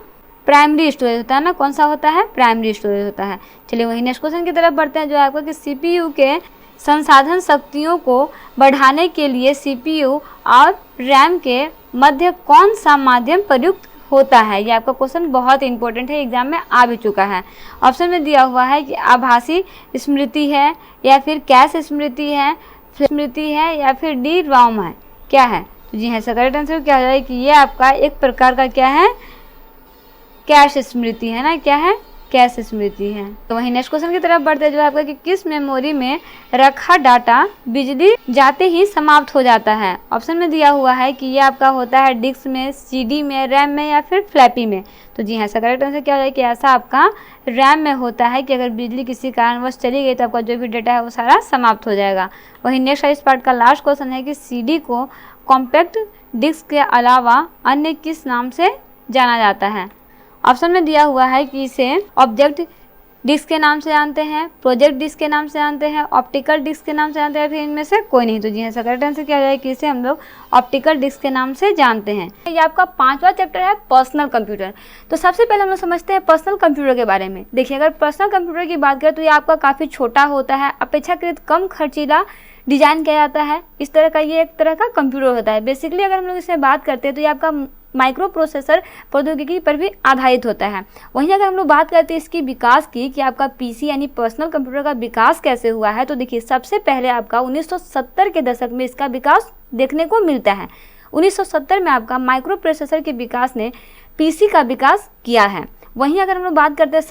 प्राइमरी स्टोरेज होता है ना, कौन सा होता है, प्राइमरी स्टोरेज होता है। चलिए वही नेक्स्ट क्वेश्चन की तरफ बढ़ते हैं जो आपका कि सीपीयू के संसाधन शक्तियों को बढ़ाने के लिए सीपीयू और रैम के मध्य कौन सा माध्यम प्रयुक्त होता है। ये आपका क्वेश्चन बहुत इंपॉर्टेंट है, एग्जाम में आ भी चुका है। ऑप्शन में दिया हुआ है कि आभासी स्मृति है या फिर कैश स्मृति है या फिर डी रॉम है, क्या है। तो जी हाँ इसका करेक्ट आंसर क्या हो जाए कि ये आपका एक प्रकार का क्या है, कैश स्मृति है ना, क्या है, कैश स्मृति है। तो वही नेक्स्ट क्वेश्चन की तरफ बढ़ते हैं जो आपका कि किस मेमोरी में रखा डाटा बिजली जाते ही समाप्त हो जाता है। ऑप्शन में दिया हुआ है कि ये आपका होता है डिस्क में, सीडी में, रैम में या फिर फ्लैपी में। तो जी हाँ इसका करेक्ट आंसर क्या हो जाए कि ऐसा आपका रैम में होता है कि अगर बिजली किसी कारणवश चली गई तो आपका जो भी डाटा है वो सारा समाप्त हो जाएगा। वही नेक्स्ट इस पार्ट का लास्ट क्वेश्चन है कि सीडी को कॉम्पैक्ट डिस्क के अलावा अन्य किस नाम से जाना जाता है। ऑप्शन में दिया हुआ है कि इसे ऑब्जेक्ट डिस्क के नाम से जानते हैं, प्रोजेक्ट डिस्क के नाम से जानते हैं, ऑप्टिकल डिस्क के नाम से जानते हैं, फिर इनमें से कोई नहीं। तो जी हाँ करेक्ट आंसर क्या हो जाए कि इसे हम लोग ऑप्टिकल डिस्क के नाम से जानते हैं। ये आपका 5वां चैप्टर है पर्सनल कंप्यूटर। तो सबसे पहले हम लोग समझते हैं पर्सनल कंप्यूटर के बारे में। देखिए अगर पर्सनल कंप्यूटर की बात करें तो ये आपका काफ़ी छोटा होता है, अपेक्षाकृत कम खर्चीला डिजाइन किया जाता है। इस तरह का ये एक तरह का कंप्यूटर होता है। बेसिकली अगर हम लोग इसमें बात करते हैं तो ये आपका माइक्रो प्रोसेसर प्रौद्योगिकी पर भी आधारित होता है। वहीं अगर हम लोग बात करते हैं इसकी विकास की कि आपका पीसी यानी पर्सनल कंप्यूटर का विकास कैसे हुआ है, तो देखिए सबसे पहले आपका 1970 के दशक में इसका विकास देखने को मिलता है। 1970 में आपका माइक्रो प्रोसेसर के विकास ने पीसी का विकास किया है। वहीं अगर हम लोग बात करते हैं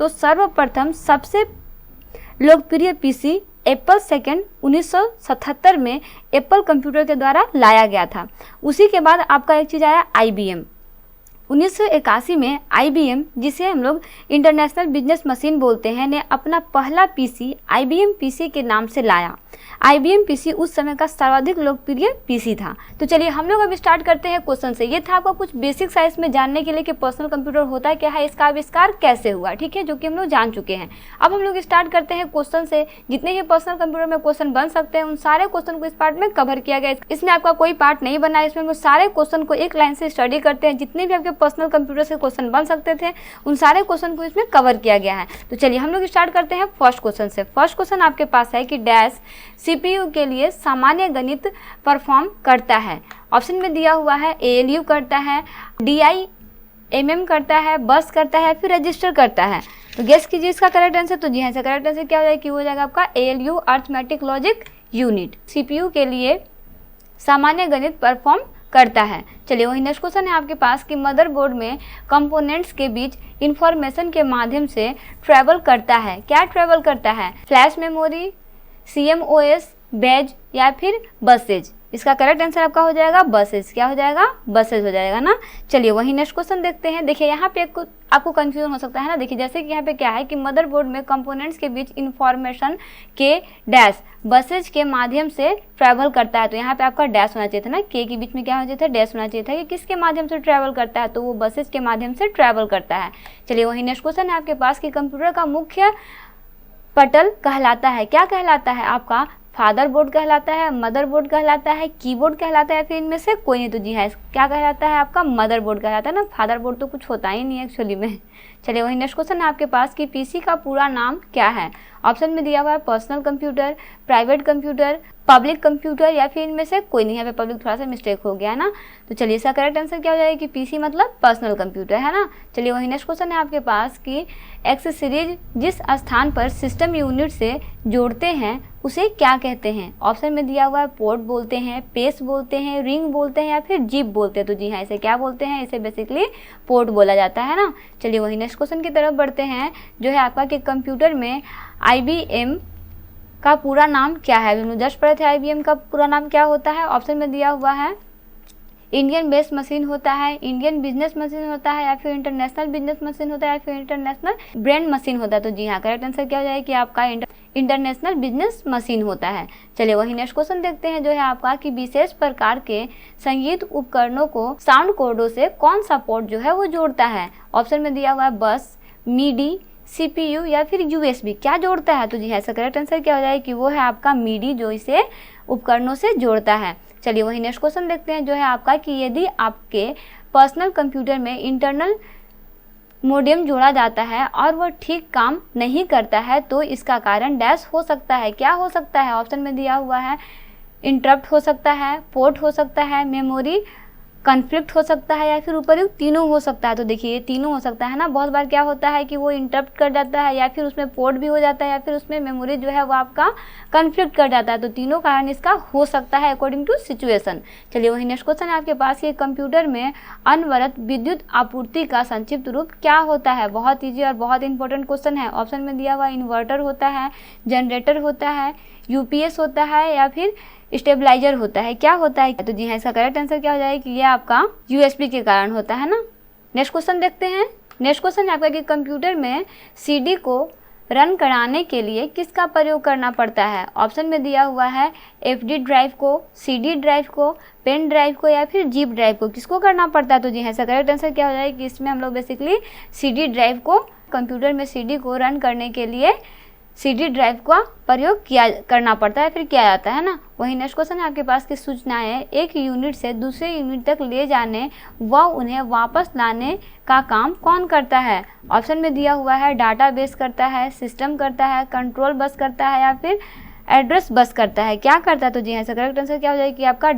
सर्वप्रथम सबसे लोकप्रिय पीसी एप्पल सेकेंड 1977 में एप्पल कंप्यूटर के द्वारा लाया गया था। उसी के बाद आपका एक चीज़ आया IBM। 1981 में IBM, जिसे हम लोग इंटरनेशनल बिजनेस मशीन बोलते हैं, ने अपना पहला पीसी IBM पीसी के नाम से लाया। IBM पीसी उस समय का सर्वाधिक लोकप्रिय पीसी था। तो चलिए हम लोग अब स्टार्ट करते हैं क्वेश्चन से। ये था आपको कुछ बेसिक साइंस में जानने के लिए कि पर्सनल कंप्यूटर होता क्या है, इसका आविष्कार कैसे हुआ, ठीक है, जो कि हम लोग जान चुके हैं। अब हम लोग स्टार्ट करते हैं क्वेश्चन से। जितने भी पर्सनल कंप्यूटर में क्वेश्चन बन सकते हैं उन सारे क्वेश्चन को इस पार्ट में कवर किया गया है। इसमें आपका कोई पार्ट नहीं बना है, इसमें हम लोग सारे क्वेश्चन को एक लाइन से स्टडी करते हैं। जितने भी आपके पर्सनल कंप्यूटर से क्वेश्चन बन सकते थे, उन सारे क्वेश्चन को इसमें कवर किया गया है। तो चलिए हम लोग स्टार्ट करते हैं फर्स्ट क्वेश्चन से। फर्स्ट क्वेश्चन आपके पास है कि डैश CPU के लिए सामान्य गणित परफॉर्म करता है। ऑप्शन में दिया हुआ है ALU करता है, DIMM करता है, बस करता है, फिर रजिस्टर करता है। तो गेस कीजिए इसका करेक्ट आंसर। तो जी हाँ, इसका करेक्ट आंसर क्या हो जाएगा कि हो जाएगा आपका ALU arithmetic logic unit CPU के लिए सामान्य गणित परफॉर्म करता है। चलिए वही नेक्स्ट क्वेश्चन है आपके पास कि मदरबोर्ड में कंपोनेंट्स के बीच इंफॉर्मेशन के माध्यम से ट्रैवल करता है। क्या ट्रैवल करता है? फ्लैश मेमोरी, CMOS, बैज या फिर बसेज। इसका करेक्ट आंसर आपका हो जाएगा बसेज। क्या हो जाएगा? बसेज हो जाएगा ना। चलिए वही नेक्स्ट क्वेश्चन देखते हैं। देखिए यहाँ पे आपको कंफ्यूजन हो सकता है ना। देखिए जैसे कि यहाँ पे क्या है कि मदरबोर्ड में कंपोनेंट्स के बीच इंफॉर्मेशन के डैश बसेज के माध्यम से ट्रैवल करता है। तो यहाँ पे आपका डैश होना चाहिए था ना, के बीच में क्या होना चाहिए था? डैश होना चाहिए था। कि किसके माध्यम से ट्रैवल करता है? तो वो बसेज के माध्यम से ट्रैवल करता है। चलिए वही नेक्स्ट क्वेश्चन है आपके पास कि कंप्यूटर का मुख्य पटल कहलाता है। क्या कहलाता है आपका? फादर बोर्ड कहलाता है, मदर बोर्ड कहलाता है, कीबोर्ड कहलाता है, फिर इनमें से कोई नहीं। तो जी हाँ, क्या कहलाता है आपका? मदर बोर्ड कहलाता है ना। फादर बोर्ड तो कुछ होता ही नहीं है एक्चुअली में। चलिए वही नेक्स्ट क्वेश्चन है आपके पास कि PC का पूरा नाम क्या है। ऑप्शन में दिया हुआ है personal computer, private computer, public computer या फिर इनमें से कोई नहीं। यहाँ पे पब्लिक थोड़ा सा मिस्टेक हो गया है ना। तो चलिए इसका करेक्ट आंसर क्या हो जाएगा कि PC मतलब पर्सनल कंप्यूटर है ना। चलिए वही नेक्स्ट क्वेश्चन है आपके पास कि एक्सेसरीज जिस स्थान पर सिस्टम यूनिट से जोड़ते हैं उसे क्या कहते हैं। ऑप्शन में दिया हुआ है पोर्ट बोलते हैं, पेस बोलते हैं, रिंग बोलते हैं या फिर जिप बोलते हैं। तो जी हाँ, इसे क्या बोलते हैं? इसे बेसिकली पोर्ट बोला जाता है ना। चलिए वही नेक्स्ट क्वेश्चन की तरफ बढ़ते हैं जो है आपका कि कंप्यूटर में IBM का पूरा नाम क्या है। हम लोग जस्ट पढ़े थे IBM का पूरा नाम क्या होता है। ऑप्शन में दिया हुआ है इंडियन बेस्ड मशीन होता है, इंडियन बिजनेस मशीन होता है या फिर इंटरनेशनल बिजनेस मशीन होता है या फिर इंटरनेशनल ब्रांड मशीन होता है। तो जी हाँ, करेक्ट आंसर क्या हो जाएगा कि आपका इंटरनेशनल बिजनेस मशीन होता है। चलिए वही नेक्स्ट क्वेश्चन देखते हैं जो है आपका कि विशेष प्रकार के संगीत उपकरणों को साउंड कोडों से कौन सा पोर्ट जो है वो जोड़ता है। ऑप्शन में दिया हुआ है बस, MIDI, CPU या फिर USB। क्या जोड़ता है? तो जी हाँ, इसका करेक्ट आंसर क्या हो जाएगा कि वो है आपका MIDI जो इसे उपकरणों से जोड़ता है। चलिए वही नेक्स्ट क्वेश्चन देखते हैं जो है आपका कि यदि आपके पर्सनल कंप्यूटर में इंटरनल मोडेम जोड़ा जाता है और वह ठीक काम नहीं करता है तो इसका कारण डैश हो सकता है। क्या हो सकता है? ऑप्शन में दिया हुआ है इंटरप्ट हो सकता है, पोर्ट हो सकता है, मेमोरी कॉन्फ्लिक्ट हो सकता है या फिर उपयुक्त तीनों हो सकता है। तो देखिए ये तीनों हो सकता है ना। बहुत बार क्या होता है कि वो इंटरप्ट कर जाता है या फिर उसमें पोर्ट भी हो जाता है या फिर उसमें मेमोरी जो है वो आपका कॉन्फ्लिक्ट कर जाता है। तो तीनों कारण इसका हो सकता है अकॉर्डिंग टू सिचुएशन। चलिए वही नेक्स्ट क्वेश्चन है आपके पास कि कंप्यूटर में अनवरत विद्युत आपूर्ति का संक्षिप्त रूप क्या होता है। बहुत ईजी और बहुत इंपॉर्टेंट क्वेश्चन है। ऑप्शन में दिया हुआ इन्वर्टर होता है, जनरेटर होता है, UPS होता है या फिर स्टेबलाइजर होता है। क्या होता है? तो जी हाँ, इसका करेक्ट आंसर क्या हो जाएगा कि ये आपका USB के कारण होता है ना। नेक्स्ट क्वेश्चन देखते हैं। नेक्स्ट क्वेश्चन है आपका कि कंप्यूटर में CD को रन कराने के लिए किसका प्रयोग करना पड़ता है। ऑप्शन में दिया हुआ है FD ड्राइव को, CD ड्राइव को, पेन ड्राइव को या फिर जिप ड्राइव को। किसको करना पड़ता है? तो जी हाँ, इसका करेक्ट आंसर क्या हो जाएगा कि इसमें हम लोग बेसिकली CD ड्राइव को, कंप्यूटर में CD को रन करने के लिए CD ड्राइव का प्रयोग करना पड़ता है, फिर किया जाता है ना। वही नेक्स्ट क्वेश्चन है आपके पास की सूचनाएं एक यूनिट से दूसरे यूनिट तक ले जाने व उन्हें वापस लाने का काम कौन करता है। ऑप्शन में दिया हुआ है डाटाबेस करता है, सिस्टम करता है, कंट्रोल बस करता है या फिर एड्रेस बस करता है। क्या करता है? तो जी हाँ, इसका करेक्ट आंसर क्या हो जाएगा कि आपका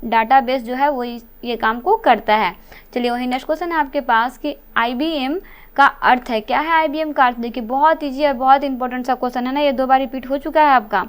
डाटाबेस जो है वो ये काम को करता है। चलिए वही नेक्स्ट क्वेश्चन है आपके पास कि IBM का अर्थ है। क्या है IBM का अर्थ? देखिए बहुत ईजी और बहुत इंपॉर्टेंट सा क्वेश्चन है ना। ये 2 बार रिपीट हो चुका है आपका।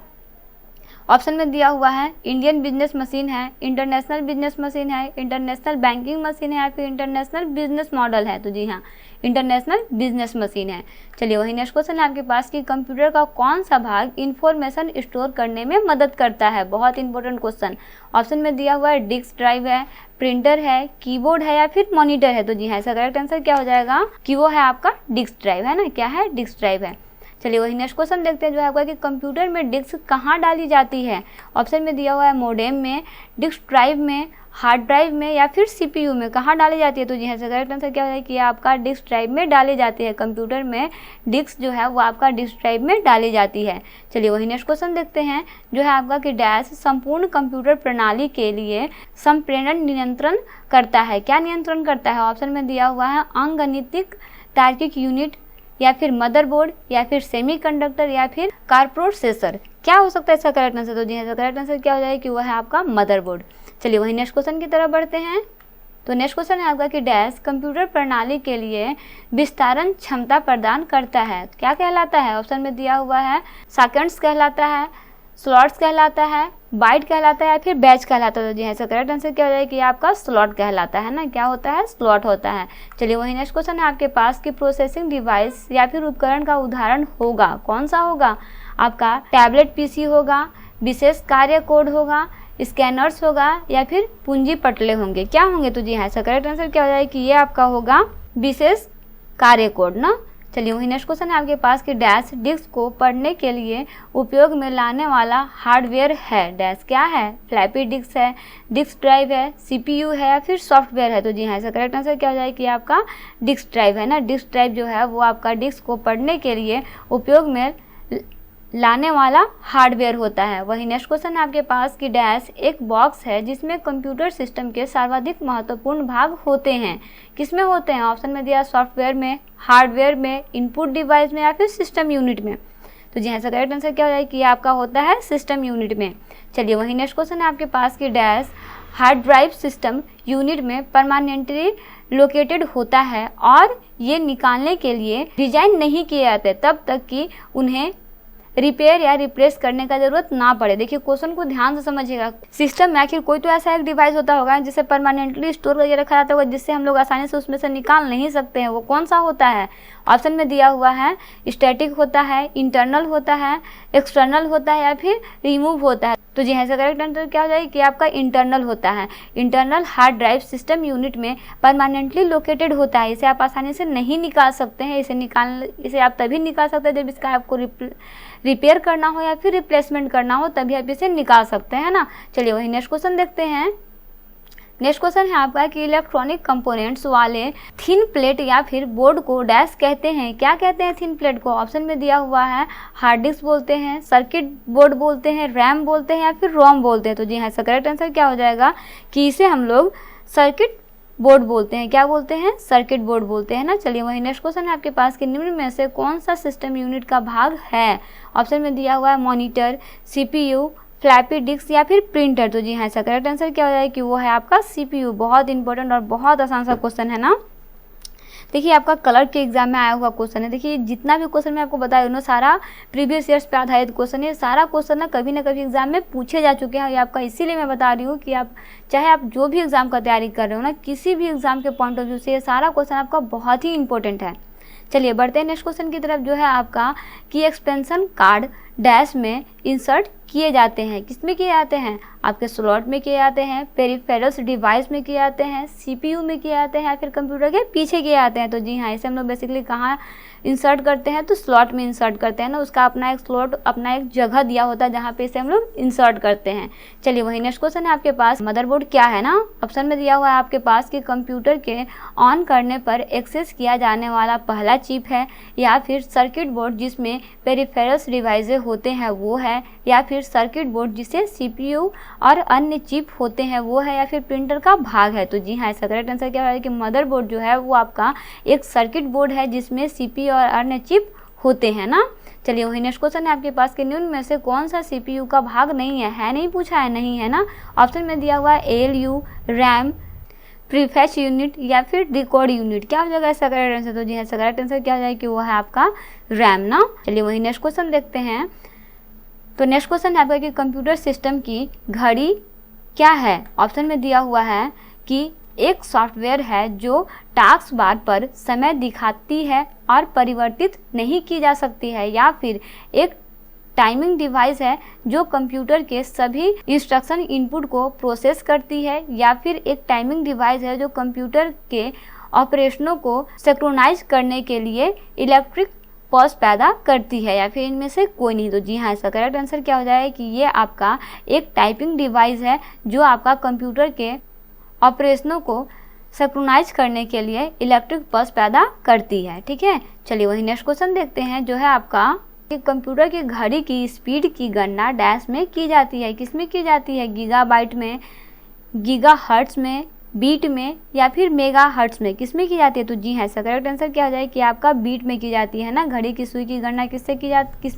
ऑप्शन में दिया हुआ है इंडियन बिजनेस मशीन है, इंटरनेशनल बिजनेस मशीन है, इंटरनेशनल बैंकिंग मशीन है या फिर इंटरनेशनल बिजनेस मॉडल है। तो जी हाँ, इंटरनेशनल बिजनेस मशीन है। चलिए वही नेक्स्ट क्वेश्चन है आपके पास कि कंप्यूटर का कौन सा भाग इंफॉर्मेशन स्टोर करने में मदद करता है। बहुत इंपॉर्टेंट क्वेश्चन। ऑप्शन में दिया हुआ है डिस्क ड्राइव है, प्रिंटर है, कीबोर्ड है या फिर मॉनिटर है। तो जी हाँ, इसका करेक्ट आंसर क्या हो जाएगा कि वो है आपका डिस्क ड्राइव है ना। क्या है? डिस्क ड्राइव है। चलिए वही नेक्स्ट क्वेश्चन देखते हैं जो है आपका कि कंप्यूटर में डिस्क कहाँ डाली जाती है। ऑप्शन में दिया हुआ है मोडेम में, डिस्क ड्राइव में, हार्ड ड्राइव में या फिर सीपीयू में कहाँ डाली जाती है? तो जी हाँ, करेक्ट आंसर क्या हो जाएगा कि आपका डिस्क ड्राइव में डाली जाती है। कंप्यूटर में डिस्क जो है वो आपका डिस्क ड्राइव में डाली जाती है। चलिए वही नेक्स्ट क्वेश्चन देखते हैं जो है आपका कि डैश संपूर्ण कंप्यूटर प्रणाली के लिए संप्रेषण नियंत्रण करता है। क्या नियंत्रण करता है? ऑप्शन में दिया हुआ है अंकगणितिक तार्किक यूनिट या फिर मदरबोर्ड या फिर सेमीकंडक्टर या फिर कार प्रोसेसर। क्या हो सकता है इसका करेक्ट आंसर? तो जी हाँ, करेक्ट आंसर क्या हो जाएगा कि वह है आपका मदरबोर्ड। चलिए वही नेक्स्ट क्वेश्चन की तरफ बढ़ते हैं। तो नेक्स्ट क्वेश्चन है आपका कि डैश कंप्यूटर प्रणाली के लिए विस्तारण क्षमता प्रदान करता है। क्या कहलाता है? ऑप्शन में दिया हुआ है सेकंड्स कहलाता है, स्लॉट्स कहलाता है, बाइट कहलाता है या फिर बैच कहलाता है। तो जी हाँ, इसका करेक्ट आंसर क्या हो जाएगा कि आपका स्लॉट कहलाता है ना। क्या होता है? स्लॉट होता है। चलिए वही नेक्स्ट क्वेश्चन है आपके पास कि प्रोसेसिंग डिवाइस या फिर उपकरण का उदाहरण होगा। कौन सा होगा? आपका टैबलेट पीसी होगा, विशेष कार्य कोड होगा, स्कैनर्स होगा या फिर पूंजी पटले होंगे। क्या होंगे? तो जी हाँ, इसका करेक्ट आंसर क्या हो जाएगा कि ये आपका होगा विशेष कार्य कोड ना। चलिए वही नेक्स्ट क्वेश्चन है आपके पास कि डैश डिस्क को पढ़ने के लिए उपयोग में लाने वाला हार्डवेयर है। डैश क्या है? फ्लैपी डिस्क है, डिस्क ड्राइव है, सीपीयू है या फिर सॉफ्टवेयर है। तो जी हाँ, इसका करेक्ट आंसर क्या हो जाएगा कि आपका डिस्क ड्राइव है ना। डिस्क ड्राइव जो है वो आपका डिस्क को पढ़ने के लिए उपयोग में लाने वाला हार्डवेयर होता है। वही नेक्स्ट क्वेश्चन है आपके पास कि डैश एक बॉक्स है जिसमें कंप्यूटर सिस्टम के सर्वाधिक महत्वपूर्ण भाग होते हैं। किसमें होते हैं? ऑप्शन में दिया सॉफ्टवेयर में, हार्डवेयर में, इनपुट डिवाइस में या फिर सिस्टम यूनिट में। तो जी हाँ, इसका करेक्ट आंसर क्या हो जाएगा कि आपका होता है सिस्टम यूनिट में। चलिए वही नेक्स्ट क्वेश्चन है आपके पास कि dash hard drive system unit में परमानेंटली लोकेटेड होता है और ये निकालने के लिए डिजाइन नहीं किए जाते तब तक कि उन्हें रिपेयर या रिप्लेस करने का जरूरत ना पड़े। देखिए क्वेश्चन को ध्यान से समझिएगा। सिस्टम में आखिर कोई तो ऐसा एक डिवाइस होता होगा जिसे परमानेंटली स्टोर करके रखा जाता होगा जिससे हम लोग आसानी से उसमें से निकाल नहीं सकते हैं। वो कौन सा होता है? ऑप्शन में दिया हुआ है स्टैटिक होता है, इंटरनल होता है, एक्सटर्नल होता है या फिर रिमूव होता है। तो जी हाँ, इसका करेक्ट आंसर क्या हो जाएगा कि आपका इंटरनल होता है। Internal hard drive system unit में परमानेंटली लोकेटेड होता है। इसे आप आसानी से नहीं निकाल सकते हैं। इसे आप तभी निकाल सकते हैं जब इसका आपको रिपेयर करना हो या फिर रिप्लेसमेंट करना हो, तभी आप इसे निकाल सकते हैं ना। चलिए वही नेक्स्ट क्वेश्चन देखते हैं। नेक्स्ट क्वेश्चन है आपका कि इलेक्ट्रॉनिक कंपोनेंट्स वाले थिन प्लेट या फिर बोर्ड को डैश कहते हैं। क्या कहते हैं थिन प्लेट को? ऑप्शन में दिया हुआ है हार्ड डिस्क बोलते हैं, सर्किट बोर्ड बोलते हैं, रैम बोलते हैं या फिर रोम बोलते हैं। तो जी हाँ, इसका करेक्ट आंसर क्या हो जाएगा कि इसे हम लोग सर्किट बोर्ड बोलते हैं। क्या बोलते हैं? सर्किट बोर्ड बोलते हैं ना। चलिए वही नेक्स्ट क्वेश्चन है आपके पास कि निम्न में से कौन सा सिस्टम यूनिट का भाग है? ऑप्शन में दिया हुआ है मॉनिटर, सीपीयू, फ्लैपी डिस्क या फिर प्रिंटर। तो जी हाँ, इसका करेक्ट आंसर क्या हो जाएगा कि वो है आपका सीपीयू। बहुत इंपॉर्टेंट और बहुत आसान सा क्वेश्चन है ना। देखिए आपका कलर के एग्जाम में आया हुआ क्वेश्चन है। देखिए जितना भी क्वेश्चन मैं आपको बता रही हूँ सारा प्रीवियस ईयर्स पे आधारित क्वेश्चन है। सारा क्वेश्चन ना कभी एग्जाम में पूछे जा चुके हैं। ये आपका इसीलिए मैं बता रही हूँ कि आप चाहे आप जो भी एग्जाम का तैयारी कर रहे हो ना, किसी भी एग्जाम के पॉइंट ऑफ व्यू से ये सारा क्वेश्चन आपका बहुत ही इंपॉर्टेंट है। चलिए बढ़ते हैं नेक्स्ट क्वेश्चन की तरफ जो है आपका कि एक्सपेंशन कार्ड डैश में इंसर्ट किए जाते हैं। किस में किए जाते हैं? आपके स्लॉट में किए जाते हैं, पेरिफेरल्स डिवाइस में किए जाते हैं, सीपीयू में किए जाते हैं या फिर कंप्यूटर के पीछे किए जाते हैं। तो जी हाँ, इसे हम लोग बेसिकली कहाँ इंसर्ट करते हैं? तो स्लॉट में इंसर्ट करते हैं ना। उसका अपना एक स्लॉट, अपना एक जगह दिया होता है जहाँ पे इसे हम लोग इंसर्ट करते हैं। चलिए वही नेक्स्ट क्वेश्चन है आपके पास मदरबोर्ड क्या है ना। ऑप्शन में दिया हुआ है आपके पास कि कंप्यूटर के ऑन करने पर एक्सेस किया जाने वाला पहला चिप है या फिर सर्किट बोर्ड जिसमें पेरिफेरल्स डिवाइसेज होते हैं वो है, या फिर सर्किट बोर्ड जिसे सीपीयू और अन्य चिप होते हैं वो है, या फिर प्रिंटर का भाग है। तो जी हाँ, इसका करेक्ट आंसर क्या है कि मदरबोर्ड जो है वो आपका एक सर्किट बोर्ड है जिसमें सीपीयू और अन्य चिप होते हैं ना। चलिए वही नेक्स्ट क्वेश्चन है आपके पास कि निम्न में से कौन सा सीपीयू का भाग नहीं है नहीं पूछा है, नहीं है ना। ऑप्शन में दिया हुआ है एएलयू, रैम, प्रीफैच यूनिट या फिर डिकोड यूनिट। क्या हो जाएगा इसका करेक्ट आंसर? तो जी हाँ, इसका करेक्ट आंसर क्या हो जाएगा कि वो है आपका रैम ना। चलिए वही नेक्स्ट क्वेश्चन देखते हैं। तो नेक्स्ट क्वेश्चन है आपका कि कंप्यूटर सिस्टम की घड़ी क्या है। ऑप्शन में दिया हुआ है कि एक सॉफ्टवेयर है जो टास्क बार पर समय दिखाती है और परिवर्तित नहीं की जा सकती है, या फिर एक टाइमिंग डिवाइस है जो कंप्यूटर के सभी इंस्ट्रक्शन इनपुट को प्रोसेस करती है, या फिर एक टाइमिंग डिवाइस है जो कंप्यूटर के ऑपरेशनों को सिंक्रोनाइज करने के लिए इलेक्ट्रिक पल्स पैदा करती है, या फिर इनमें से कोई नहीं। तो जी हाँ, इसका करेक्ट आंसर क्या हो जाएगा कि ये आपका एक टाइपिंग डिवाइस है जो आपका कंप्यूटर के ऑपरेशनों को सिंक्रोनाइज करने के लिए इलेक्ट्रिक पल्स पैदा करती है। ठीक है, चलिए वही नेक्स्ट क्वेश्चन देखते हैं जो है आपका कि कंप्यूटर की घड़ी की स्पीड की गणना डैश में की जाती है। किस में की जाती है? गीगाबाइट में, गीगा हर्ट्ज में, बीट में या फिर मेगा हर्ट्ज में? किस में की जाती है? तो जी हाँ, इसका करेक्ट आंसर क्या हो जाए कि आपका बीट में की जाती है ना। घड़ी की सुई की गणना किस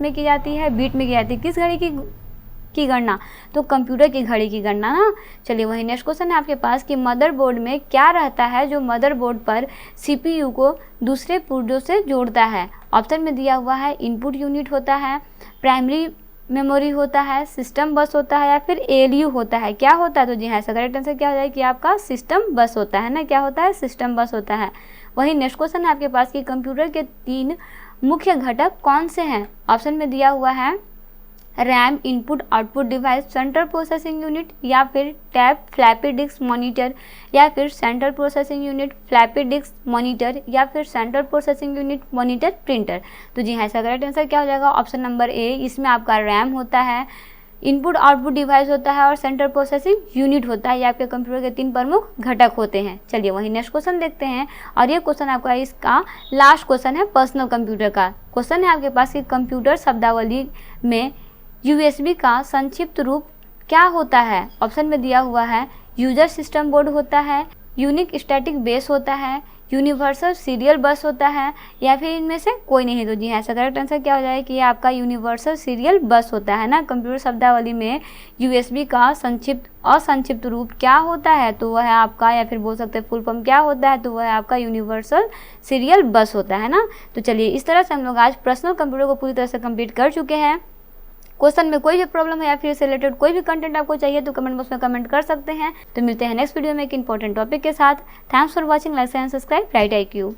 में की जाती है? बीट में की जाती है। किस घड़ी की गणना? तो कंप्यूटर की घड़ी की गणना ना। चलिए वही नेक्स्ट क्वेश्चन है आपके पास कि मदरबोर्ड में क्या रहता है जो मदरबोर्ड पर सीपीयू को दूसरे पुर्जों से जोड़ता है? ऑप्शन में दिया हुआ है इनपुट यूनिट होता है, प्राइमरी मेमोरी होता है, सिस्टम बस होता है या फिर एएलयू होता है। क्या होता है? तो जी हाँ, इसका करेक्ट आंसर क्या हो जाए कि आपका सिस्टम बस होता है ना। क्या होता है? सिस्टम बस होता है। वही नेक्स्ट क्वेश्चन है आपके पास कि कंप्यूटर के 3 मुख्य घटक कौन से हैं? ऑप्शन में दिया हुआ है RAM, input output device, central processing unit या फिर टैब, फ्लैपी डिस्क मॉनिटर या फिर central processing unit, floppy disk monitor या फिर central processing unit monitor printer. तो जी हाँ, इसका करेक्ट आंसर क्या हो जाएगा? Option number A. इसमें आपका रैम होता है, इनपुट आउटपुट डिवाइस होता है और सेंट्रल प्रोसेसिंग यूनिट होता है। ये आपके कंप्यूटर के 3 प्रमुख घटक होते हैं। चलिए वही नेक्स्ट क्वेश्चन देखते हैं और ये क्वेश्चन आपका इसका लास्ट क्वेश्चन है पर्सनल कंप्यूटर का। क्वेश्चन है आपके पास कि कंप्यूटर शब्दावली में यूएसबी का संक्षिप्त रूप क्या होता है? ऑप्शन में दिया हुआ है यूजर सिस्टम बोर्ड होता है, यूनिक स्टैटिक बेस होता है, यूनिवर्सल सीरियल बस होता है या फिर इनमें से कोई नहीं। तो जी हाँ, इसका करेक्ट आंसर क्या हो जाएगा कि आपका यूनिवर्सल सीरियल बस होता है ना। कंप्यूटर शब्दावली में यूएसबी का संक्षिप्त रूप क्या होता है? तो वह है आपका, या फिर बोल सकते हैं फुल फॉर्म क्या होता है? तो वह है आपका यूनिवर्सल सीरियल बस होता है ना। तो चलिए इस तरह से हम लोग आज पर्सनल कंप्यूटर को पूरी तरह से कंप्लीट कर चुके हैं। क्वेश्चन में कोई भी प्रॉब्लम है या फिर इससे रिलेटेड कोई भी कंटेंट आपको चाहिए तो कमेंट बॉक्स में कमेंट कर सकते हैं। तो मिलते हैं नेक्स्ट वीडियो में एक इंपॉर्टेंट टॉपिक के साथ। Thanks for watching, like and subscribe right IQ।